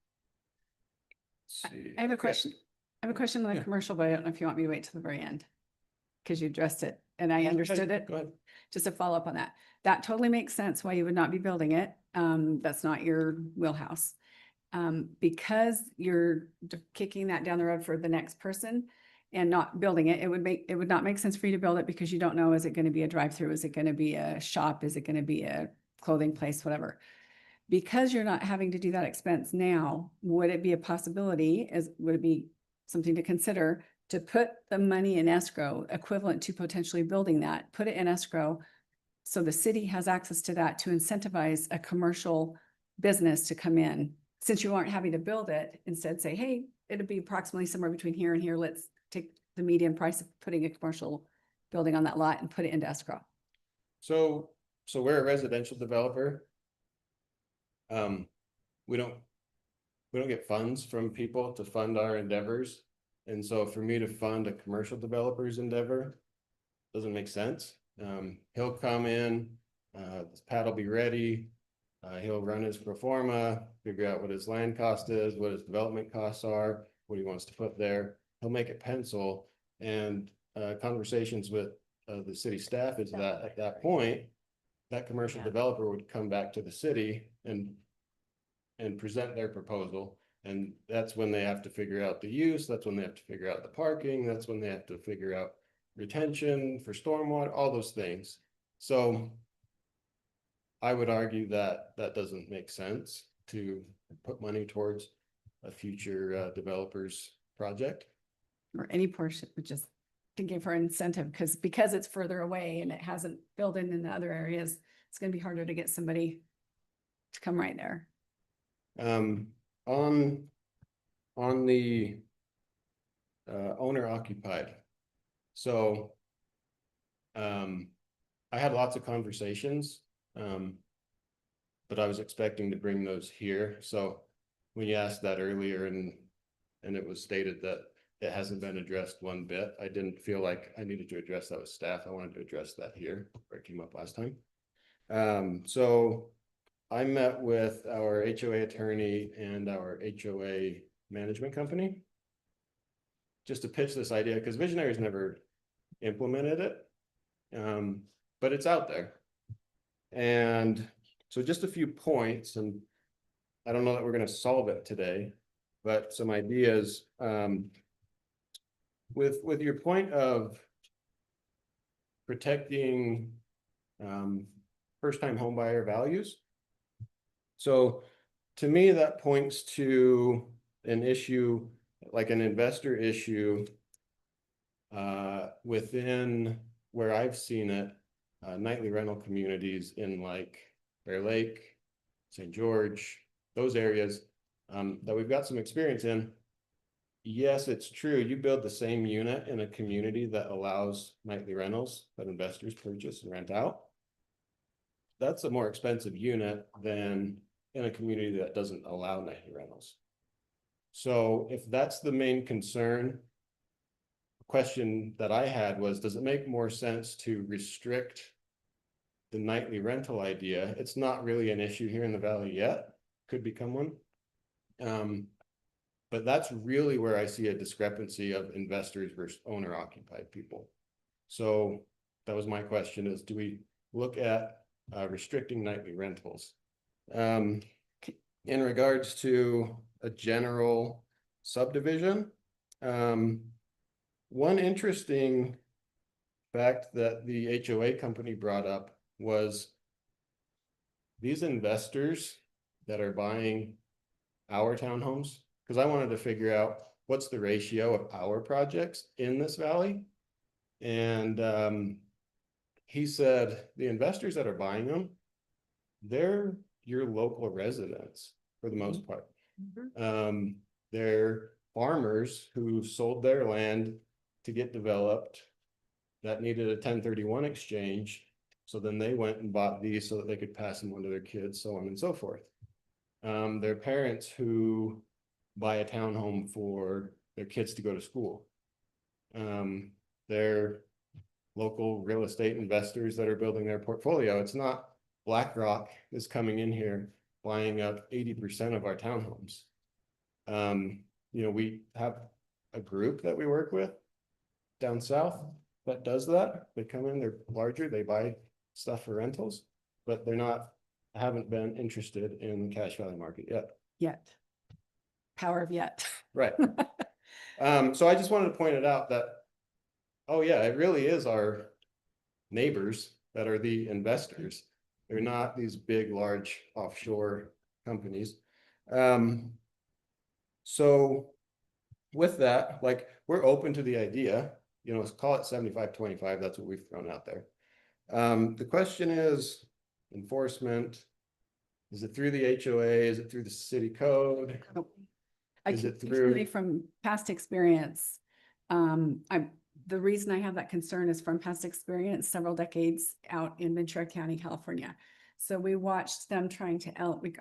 Let's see. I have a Okay. question. I have a question on the Yeah. commercial, but I don't know if you want me to wait till the very end. Because you addressed it and I understood it. Go ahead. Just a follow up on that. That totally makes sense why you would not be building it. That's not your wheelhouse. Because you're kicking that down the road for the next person and not building it, it would not make sense for you to build it because you don't know, is it going to be a drive-through? Is it going to be a shop? Is it going to be a clothing place, whatever? Because you're not having to do that expense now, would it be a possibility, would it be something to consider to put the money in escrow equivalent to potentially building that, put it in escrow so the city has access to that to incentivize a commercial business to come in, since you aren't having to build it, instead say, hey, it'd be approximately somewhere between here and here. Let's take the median price of putting a commercial building on that lot and put it into escrow. So we're a residential developer. We don't get funds from people to fund our endeavors. And so for me to fund a commercial developer's endeavor doesn't make sense. He'll come in, this pad will be ready. He'll run his pro forma, figure out what his land cost is, what his development costs are, what he wants to put there. He'll make it pencil, and conversations with the city staff is that at that point, that commercial developer would come back to the city and present their proposal. And that's when they have to figure out the use. That's when they have to figure out the parking. That's when they have to figure out retention for stormwater, all those things. So I would argue that that doesn't make sense to put money towards a future developer's project. Or any portion, just thinking for an incentive, because it's further away and it hasn't built in the other areas, it's gonna be harder to get somebody to come right there. On the owner occupied. So I had lots of conversations, but I was expecting to bring those here. So when you asked that earlier and it was stated that it hasn't been addressed one bit, I didn't feel like I needed to address that with staff. I wanted to address that here where it came up last time. So I met with our HOA attorney and our HOA management company just to pitch this idea, because Visionary's never implemented it, but it's out there. And so just a few points, and I don't know that we're going to solve it today, but some ideas. With your point of protecting first-time homebuyer values. So to me, that points to an issue, like an investor issue within where I've seen it, nightly rental communities in like Bear Lake, St. George, those areas that we've got some experience in. Yes, it's true. You build the same unit in a community that allows nightly rentals that investors purchase and rent out. That's a more expensive unit than in a community that doesn't allow nightly rentals. So if that's the main concern, the question that I had was, does it make more sense to restrict the nightly rental idea? It's not really an issue here in the Valley yet, could become one. But that's really where I see a discrepancy of investors versus owner occupied people. So that was my question, is do we look at restricting nightly rentals? In regards to a general subdivision, one interesting fact that the HOA company brought up was these investors that are buying our townhomes, because I wanted to figure out what's the ratio of our projects in this valley. And he said the investors that are buying them, they're your local residents for the most part. They're farmers who sold their land to get developed that needed a 1031 exchange. So then they went and bought these so that they could pass them on to their kids, so on and so forth. Their parents who buy a townhome for their kids to go to school. They're local real estate investors that are building their portfolio. It's not BlackRock is coming in here buying up 80% of our townhomes. You know, we have a group that we work with down south that does that. They come in, they're larger, they buy stuff for rentals, but haven't been interested in the Cache Valley market yet. Yet. Power of yet. Right. So I just wanted to point it out that, oh yeah, it really is our neighbors that are the investors. They're not these big, large offshore companies. So with that, like, we're open to the idea, you know, let's call it 75-25. That's what we've thrown out there. The question is enforcement. Is it through the HOA? Is it through the city code? I Is can it tell through- you from past experience, the reason I have that concern is from past experience, several decades out in Ventura County, California. So we watched them trying to,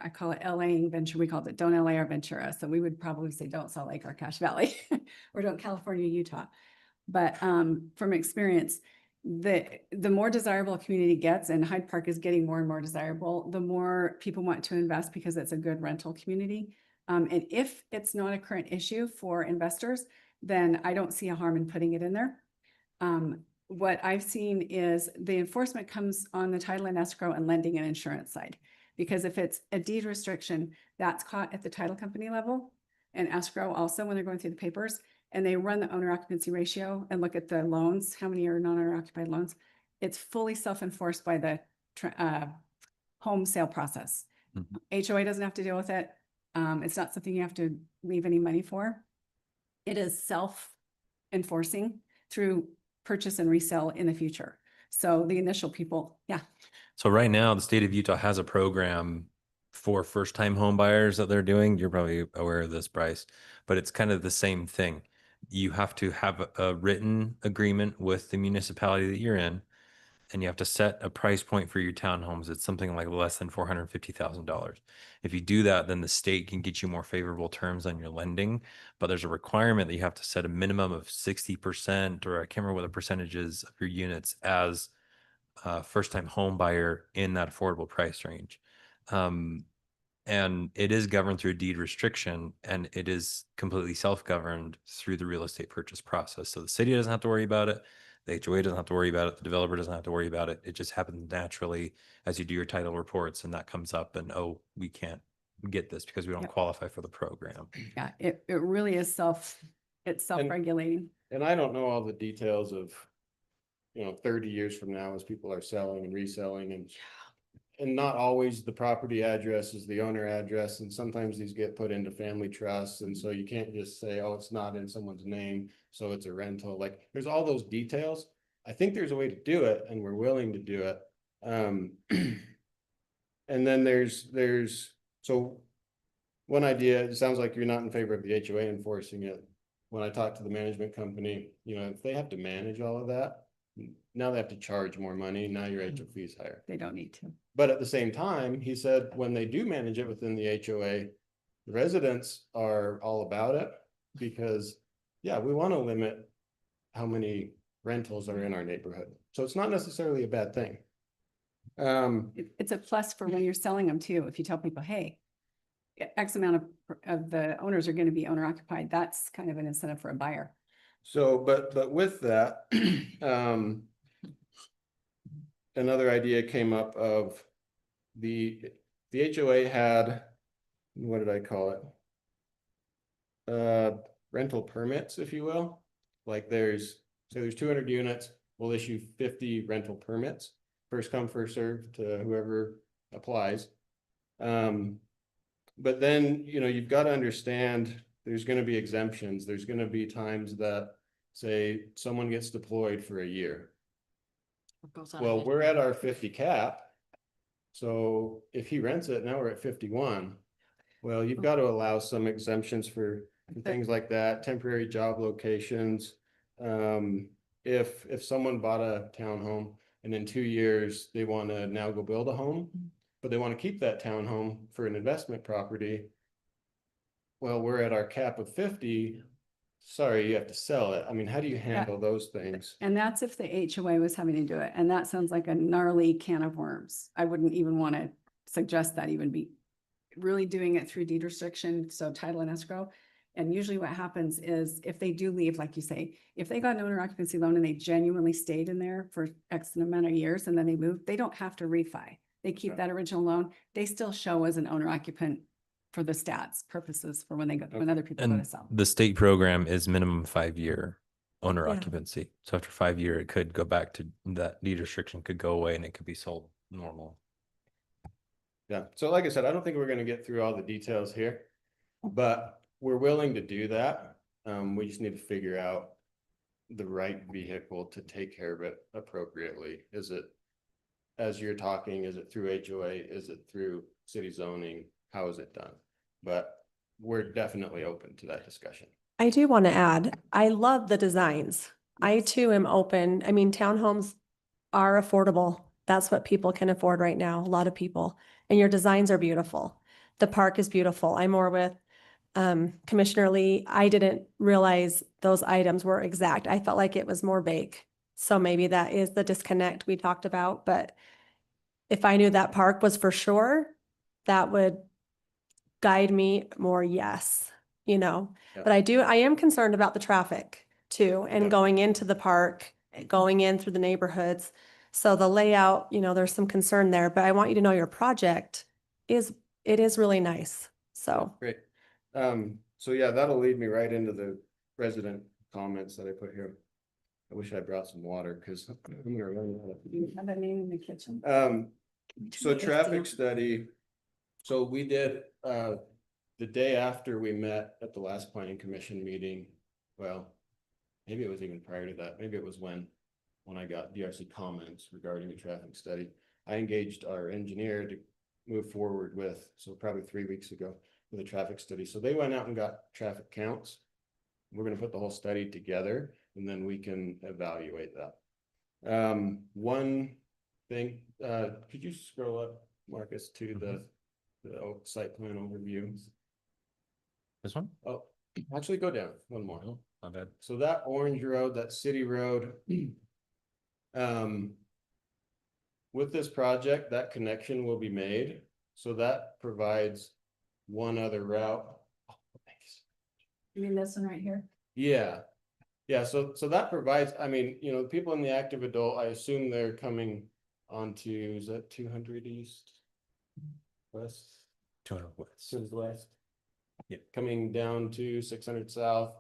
I call it LAing Ventura, we called it don't LA our Ventura. So we would probably say don't Salt Lake or Cache Valley or don't California, Utah. But from experience, the more desirable a community gets, and Hyde Park is getting more and more desirable, the more people want to invest because it's a good rental community. And if it's not a current issue for investors, then I don't see a harm in putting it in there. What I've seen is the enforcement comes on the title and escrow and lending and insurance side. Because if it's a deed restriction, that's caught at the title company level and escrow also when they're going through the papers. And they run the owner occupancy ratio and look at the loans, how many are non-owner occupied loans. It's fully self-enforced by the home sale process. HOA doesn't have to deal with it. It's not something you have to leave any money for. It is self-enforcing through purchase and resell in the future. So the initial people, yeah. So right now, the state of Utah has a program for first-time home buyers that they're doing. You're probably aware of this, Bryce, but it's kind of the same thing. You have to have a written agreement with the municipality that you're in, and you have to set a price point for your townhomes. It's something like less than $450,000. If you do that, then the state can get you more favorable terms on your lending, but there's a requirement that you have to set a minimum of 60%, or I can't remember what the percentage is of your units as a first-time home buyer in that affordable price range. And it is governed through a deed restriction, and it is completely self-governed through the real estate purchase process. So the city doesn't have to worry about it. The HOA doesn't have to worry about it. The developer doesn't have to worry about it. It just happens naturally as you do your title reports, and that comes up and, oh, we can't get this because we don't qualify for the program. Yeah, it really is self-regulating. And I don't know all the details of, you know, 30 years from now as people are selling and reselling, and not always the property address is the owner address. And sometimes these get put into family trusts. And so you can't just say, oh, it's not in someone's name, so it's a rental. Like, there's all those details. I think there's a way to do it, and we're willing to do it. And then there's so one idea, it sounds like you're not in favor of the HOA enforcing it. When I talked to the management company, you know, if they have to manage all of that, now they have to charge more money. Now your HOA fee is higher. They don't need to. But at the same time, he said, when they do manage it within the HOA, the residents are all about it because, yeah, we want to limit how many rentals are in our neighborhood. So it's not necessarily a bad thing. It's a plus for when you're selling them too. If you tell people, hey, X amount of the owners are going to be owner occupied, that's kind of an incentive for a buyer. So, but with that, another idea came up of the HOA had, what did I call it? Rental permits, if you will. Like there's 200 units, we'll issue 50 rental permits. First come, first served to whoever applies. But then, you know, you've got to understand there's going to be exemptions. There's going to be times that, say, someone gets deployed for a year. Well, we're at our 50 cap. So if he rents it, now we're at 51. Well, you've got to allow some exemptions for things like that, temporary job locations. if someone bought a townhome and in 2 years they want to now go build a home, but they want to keep that townhome for an investment property. Well, we're at our cap of 50. Sorry, you have to sell it. I mean, how do you handle those things? And that's if the HOA was having to do it. And that sounds like a gnarly can of worms. I wouldn't even want to suggest that even be really doing it through deed restriction, so title and escrow. And usually what happens is if they do leave, like you say, if they got an owner occupancy loan and they genuinely stayed in there for X amount of years and then they move, they don't have to refi. They keep Okay. that original loan. They still show as an owner occupant for the stats purposes for when they go, when Okay. other people go to And sell. the state program is minimum 5-year owner Yeah. occupancy. So after 5 year, it could go back to that deed restriction could go away and it could be sold normal. Yeah, so like I said, I don't think we're gonna get through all the details here, but we're willing to do that. We just need to figure out the right vehicle to take care of it appropriately. Is it, as you're talking, is it through HOA? Is it through city zoning? How is it done? But we're definitely open to that discussion. I do want to add, I love the designs. I too am open. I mean, townhomes are affordable. That's what people can afford right now, a lot of people. And your designs are beautiful. The park is beautiful. I'm more with Commissioner Lee. I didn't realize those items were exact. I felt like it was more vague. So maybe that is the disconnect we talked about, but if I knew that park was for sure, that would guide me more, yes, you know. Yeah. But I am concerned about the traffic too, and Yeah. going into the park, going in through the neighborhoods. So the layout, you know, there's some concern there, but I want you to know your project is really nice. So, Great. So yeah, that'll lead me right into the resident comments that I put here. I wish I brought some water because I'm gonna run out of. Have that name in the kitchen. So traffic study. So we did, the day after we met at the last planning commission meeting, well, maybe it was even prior to that. Maybe it was when I got DRC comments regarding the traffic study. I engaged our engineer to move forward with, so probably 3 weeks ago, with a traffic study. So they went out and got traffic counts. We're gonna put the whole study together and then we can evaluate that. One thing, could you scroll up, Marcus, to the site plan overview? This one? Oh, actually go down one more. Oh, my bad. So that orange road, that city road. With this project, that connection will be made. So that provides one other route. Oh, thanks. You mean this one right here? Yeah. Yeah, so that provides, I mean, you know, people in the active adult, I assume they're coming onto, is that 200 east? West? 200 west. To the west. Yeah. Coming down to 600 south,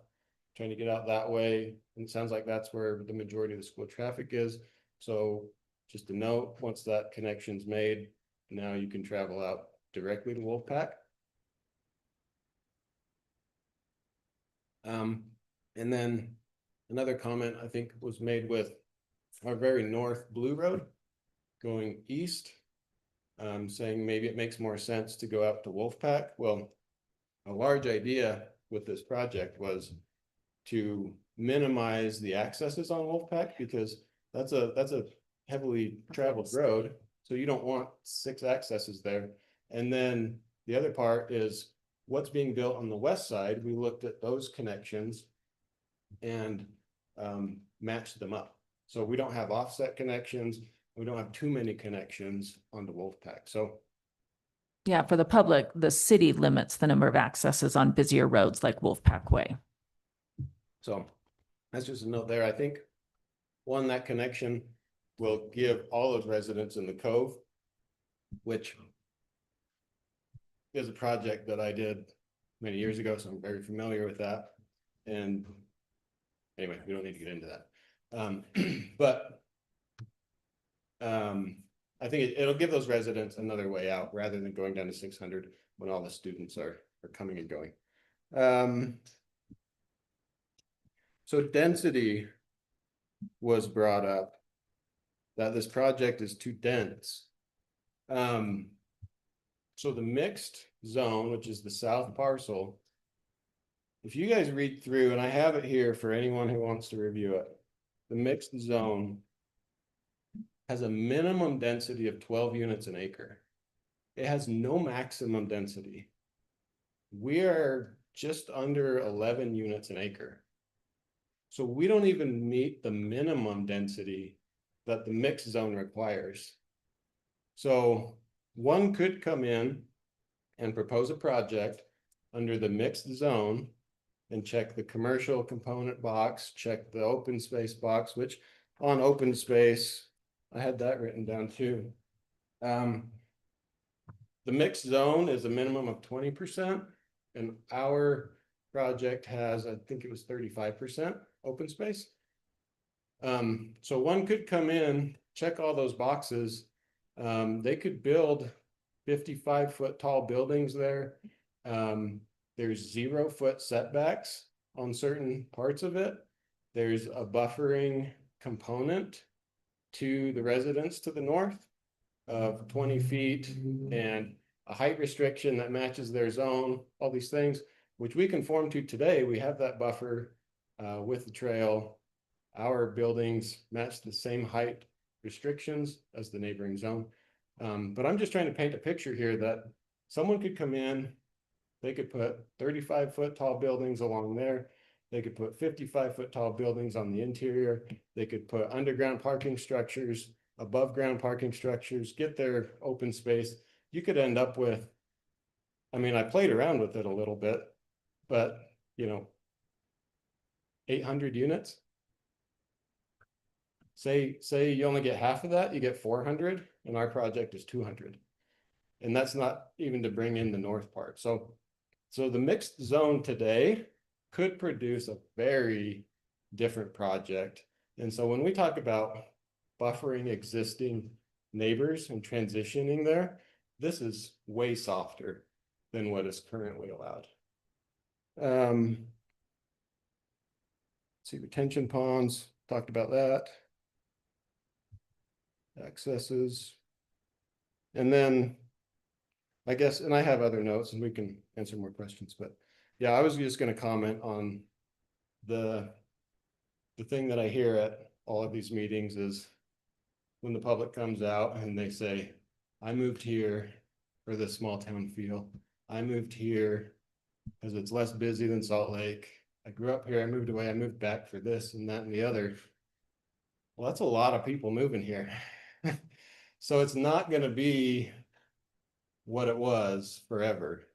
trying to get out that way. And it sounds like that's where the majority of the school traffic is. So just a note, once that connection's made, now you can travel out directly to Wolfpack. And then another comment I think was made with our very north Blue Road going east, saying maybe it makes more sense to go out to Wolfpack. Well, a large idea with this project was to minimize the accesses on Wolfpack because that's a heavily traveled road. So you don't want 6 accesses there. And then the other part is what's being built on the west side. We looked at those connections and matched them up. So we don't have offset connections. We don't have too many connections onto Wolfpack. So Yeah, for the public, the city limits the number of accesses on busier roads like Wolfpack Way. So that's just a note there. I think one, that connection will give all those residents in the Cove, which is a project that I did many years ago, so I'm very familiar with that. And anyway, we don't need to get into that. But I think it'll give those residents another way out rather than going down to 600 when all the students are coming and going. So density was brought up, that this project is too dense. So the mixed zone, which is the south parcel, if you guys read through, and I have it here for anyone who wants to review it, the mixed zone has a minimum density of 12 units an acre. It has no maximum density. We are just under 11 units an acre. So we don't even meet the minimum density that the mixed zone requires. So one could come in and propose a project under the mixed zone and check the commercial component box, check the open space box, which on open space, I had that written down too. The mixed zone is a minimum of 20%, and our project has, I think it was 35% open space. So one could come in, check all those boxes. They could build 55-foot tall buildings there. There's 0-foot setbacks on certain parts of it. There's a buffering component to the residents to the north of 20 feet and a height restriction that matches their zone, all these things, which we conform to today. We have that buffer with the trail. Our buildings match the same height restrictions as the neighboring zone. But I'm just trying to paint a picture here that someone could come in, they could put 35-foot tall buildings along there. They could put 55-foot tall buildings on the interior. They could put underground parking structures, above ground parking structures, get their open space. You could end up with, I mean, I played around with it a little bit, but 800 units. Say you only get half of that, you get 400, and our project is 200. And that's not even to bring in the north part. So the mixed zone today could produce a very different project. And so when we talk about buffering existing neighbors and transitioning there, this is way softer than what is currently allowed. See, retention ponds, talked about that. Accesses. And then I guess, and I have other notes and we can answer more questions, but yeah, I was just going to comment on the thing that I hear at all of these meetings is when the public comes out and they say, I moved here for this small town feel. I moved here because it's less busy than Salt Lake. I grew up here, I moved away, I moved back for this and that and the other. Well, that's a lot of people moving here. So it's not going to be what it was forever.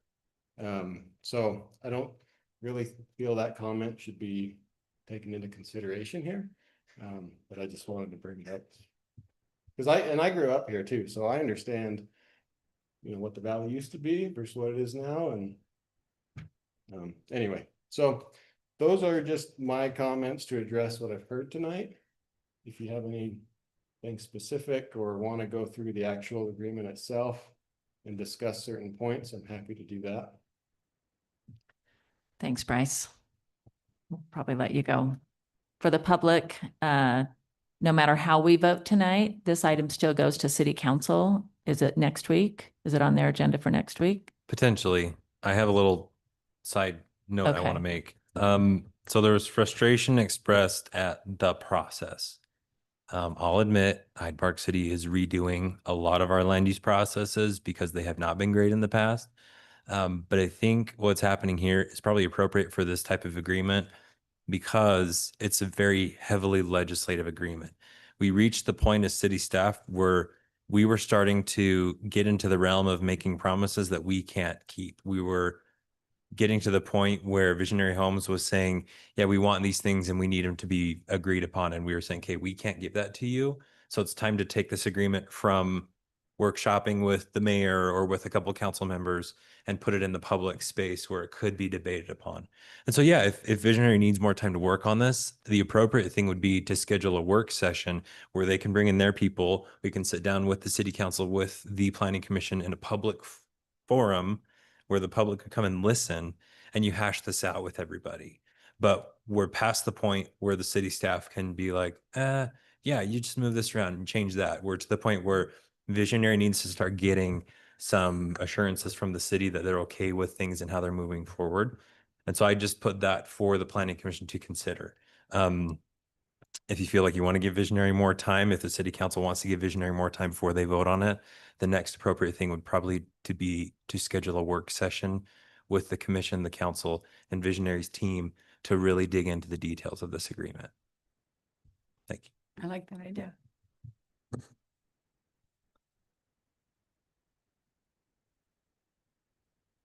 So I don't really feel that comment should be taken into consideration here. But I just wanted to bring it up. Because I grew up here too, so I understand, what the valley used to be versus what it is now. And anyway, so those are just my comments to address what I've heard tonight. If you have anything specific or want to go through the actual agreement itself and discuss certain points, I'm happy to do that. Thanks, Bryce. We'll probably let you go. For the public, no matter how we vote tonight, this item still goes to city council. Is it next week? Is it on their agenda for next week? Potentially. I have a little side note I Okay. want to make. So there was frustration expressed at the process. I'll admit Hyde Park City is redoing a lot of our land use processes because they have not been great in the past. But I think what's happening here is probably appropriate for this type of agreement because it's a very heavily legislative agreement. We reached the point as city staff where we were starting to get into the realm of making promises that we can't keep. We were getting to the point where Visionary Homes was saying, yeah, we want these things and we need them to be agreed upon. And we were saying, okay, we can't give that to you. So it's time to take this agreement from workshopping with the mayor or with a couple of council members and put it in the public space where it could be debated upon. And so, yeah, if Visionary needs more time to work on this, the appropriate thing would be to schedule a work session where they can bring in their people. We can sit down with the city council, with the planning commission in a public forum where the public could come and listen and you hash this out with everybody. But we're past the point where the city staff can be like, yeah, you just move this around and change that. We're to the point where Visionary needs to start getting some assurances from the city that they're okay with things and how they're moving forward. And so I just put that for the planning commission to consider. If you feel like you want to give visionary more time, if the city council wants to give visionary more time before they vote on it, the next appropriate thing would probably be to schedule a work session with the commission, the council, and visionary's team to really dig into the details of this agreement. Thank you. I like that idea.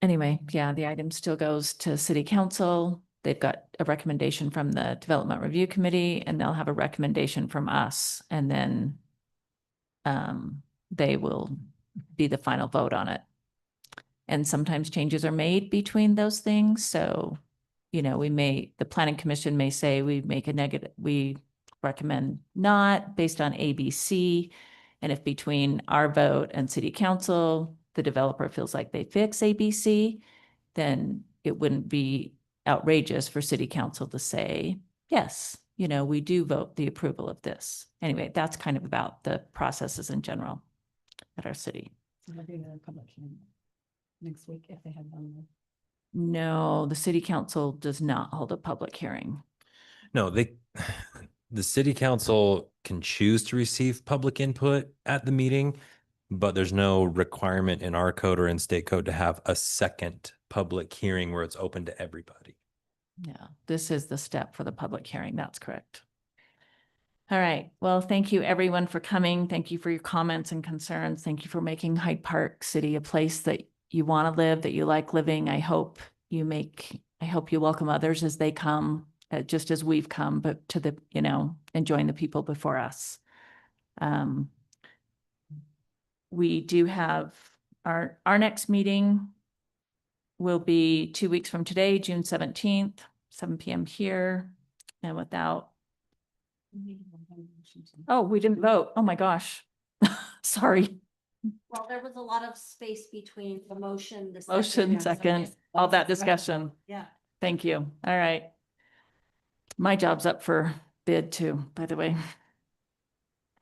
Anyway, yeah, the item still goes to city council. They've got a recommendation from the Development Review Committee, and they'll have a recommendation from us, and then they will be the final vote on it. And sometimes changes are made between those things. So, you know, the planning commission may say we make a negative, we recommend not based on ABC. And if between our vote and city council, the developer feels like they fix ABC, then it wouldn't be outrageous for city council to say, yes, you know, we do vote the approval of this. Anyway, that's kind of about the processes in general at our city. Next week if they have one. No, the city council does not hold a public hearing. No, the city council can choose to receive public input at the meeting, but there's no requirement in our code or in state code to have a second public hearing where it's open to everybody. Yeah, this is the step for the public hearing. That's correct. All right. Well, thank you everyone for coming. Thank you for your comments and concerns. Thank you for making Hyde Park City a place that you want to live, that you like living. I hope you welcome others as they come, just as we've come, but to the, you know, enjoying the people before us. We do have our next meeting will be 2 weeks from today, June 17th, 7 p.m. here. And without, oh, we didn't vote. Oh my gosh. Sorry. Well, there was a lot of space between the motion, the Motion second, all that discussion. Yeah. Thank you. All right. My job's up for bid too, by the way.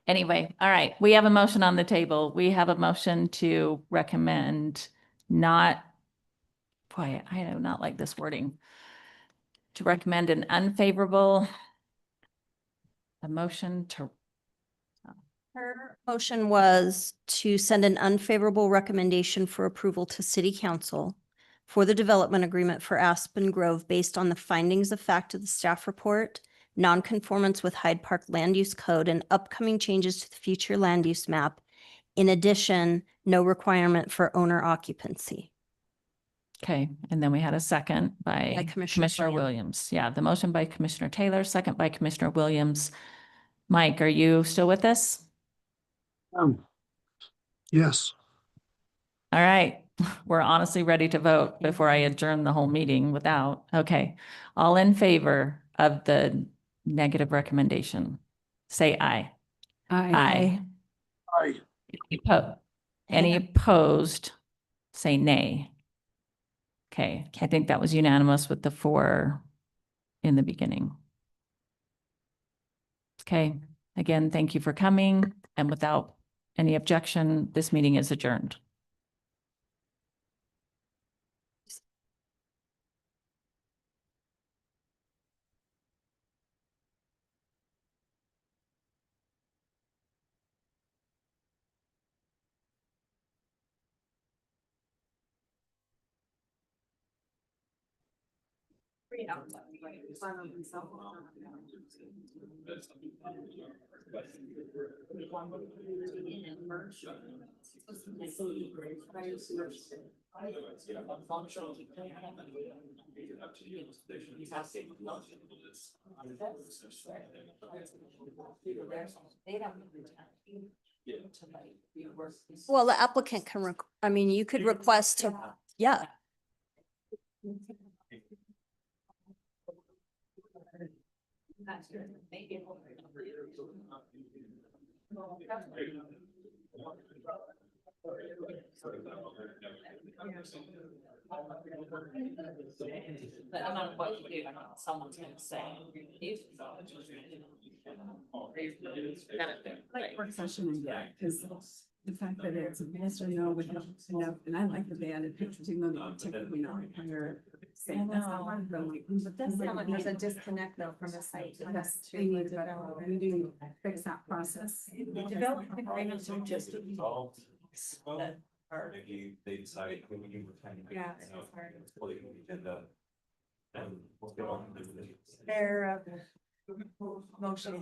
Anyway, all right, we have a motion on the table. We have a motion to recommend not, boy, I do not like this wording. To recommend an unfavorable, a motion to, Her motion was to send an unfavorable recommendation for approval to city council for the development agreement for Aspen Grove based on the findings of fact of the staff report, nonconformance with Hyde Park Land Use Code, and upcoming changes to the future land use map. In addition, no requirement for owner occupancy. okay, and then we had a second by By Commissioner Commissioner Williams. Yeah, the motion by Commissioner Taylor, second by Commissioner Williams. Mike, are you still with us? Yes. All right, we're honestly ready to vote before I adjourn the whole meeting without, okay. All in favor of the negative recommendation, say aye. Aye. Aye. Any opposed, say nay. Okay, I think that was unanimous with the 4 in the beginning. Okay, again, thank you for coming, and without any objection, this meeting is adjourned. Well, the applicant can, I mean, you could request to, yeah. But I don't know what to do, someone's gonna say. Work session, yeah, because the fact that it's a yes or no would help enough, and I like that they added pictures, even though they typically not require There's a disconnect though from the site. Yes, they need to, we do fix that process. Development agreements are just Involved. Or maybe they decide when you were kind of. Yeah, it's hard. And we'll get on. They're motion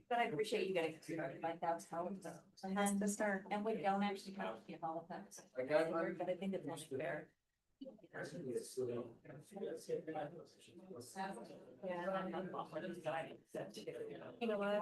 but I appreciate you getting started, like that's how sometimes the start, and we don't actually have to give all of that. But I think it's only fair. Yeah. You know what?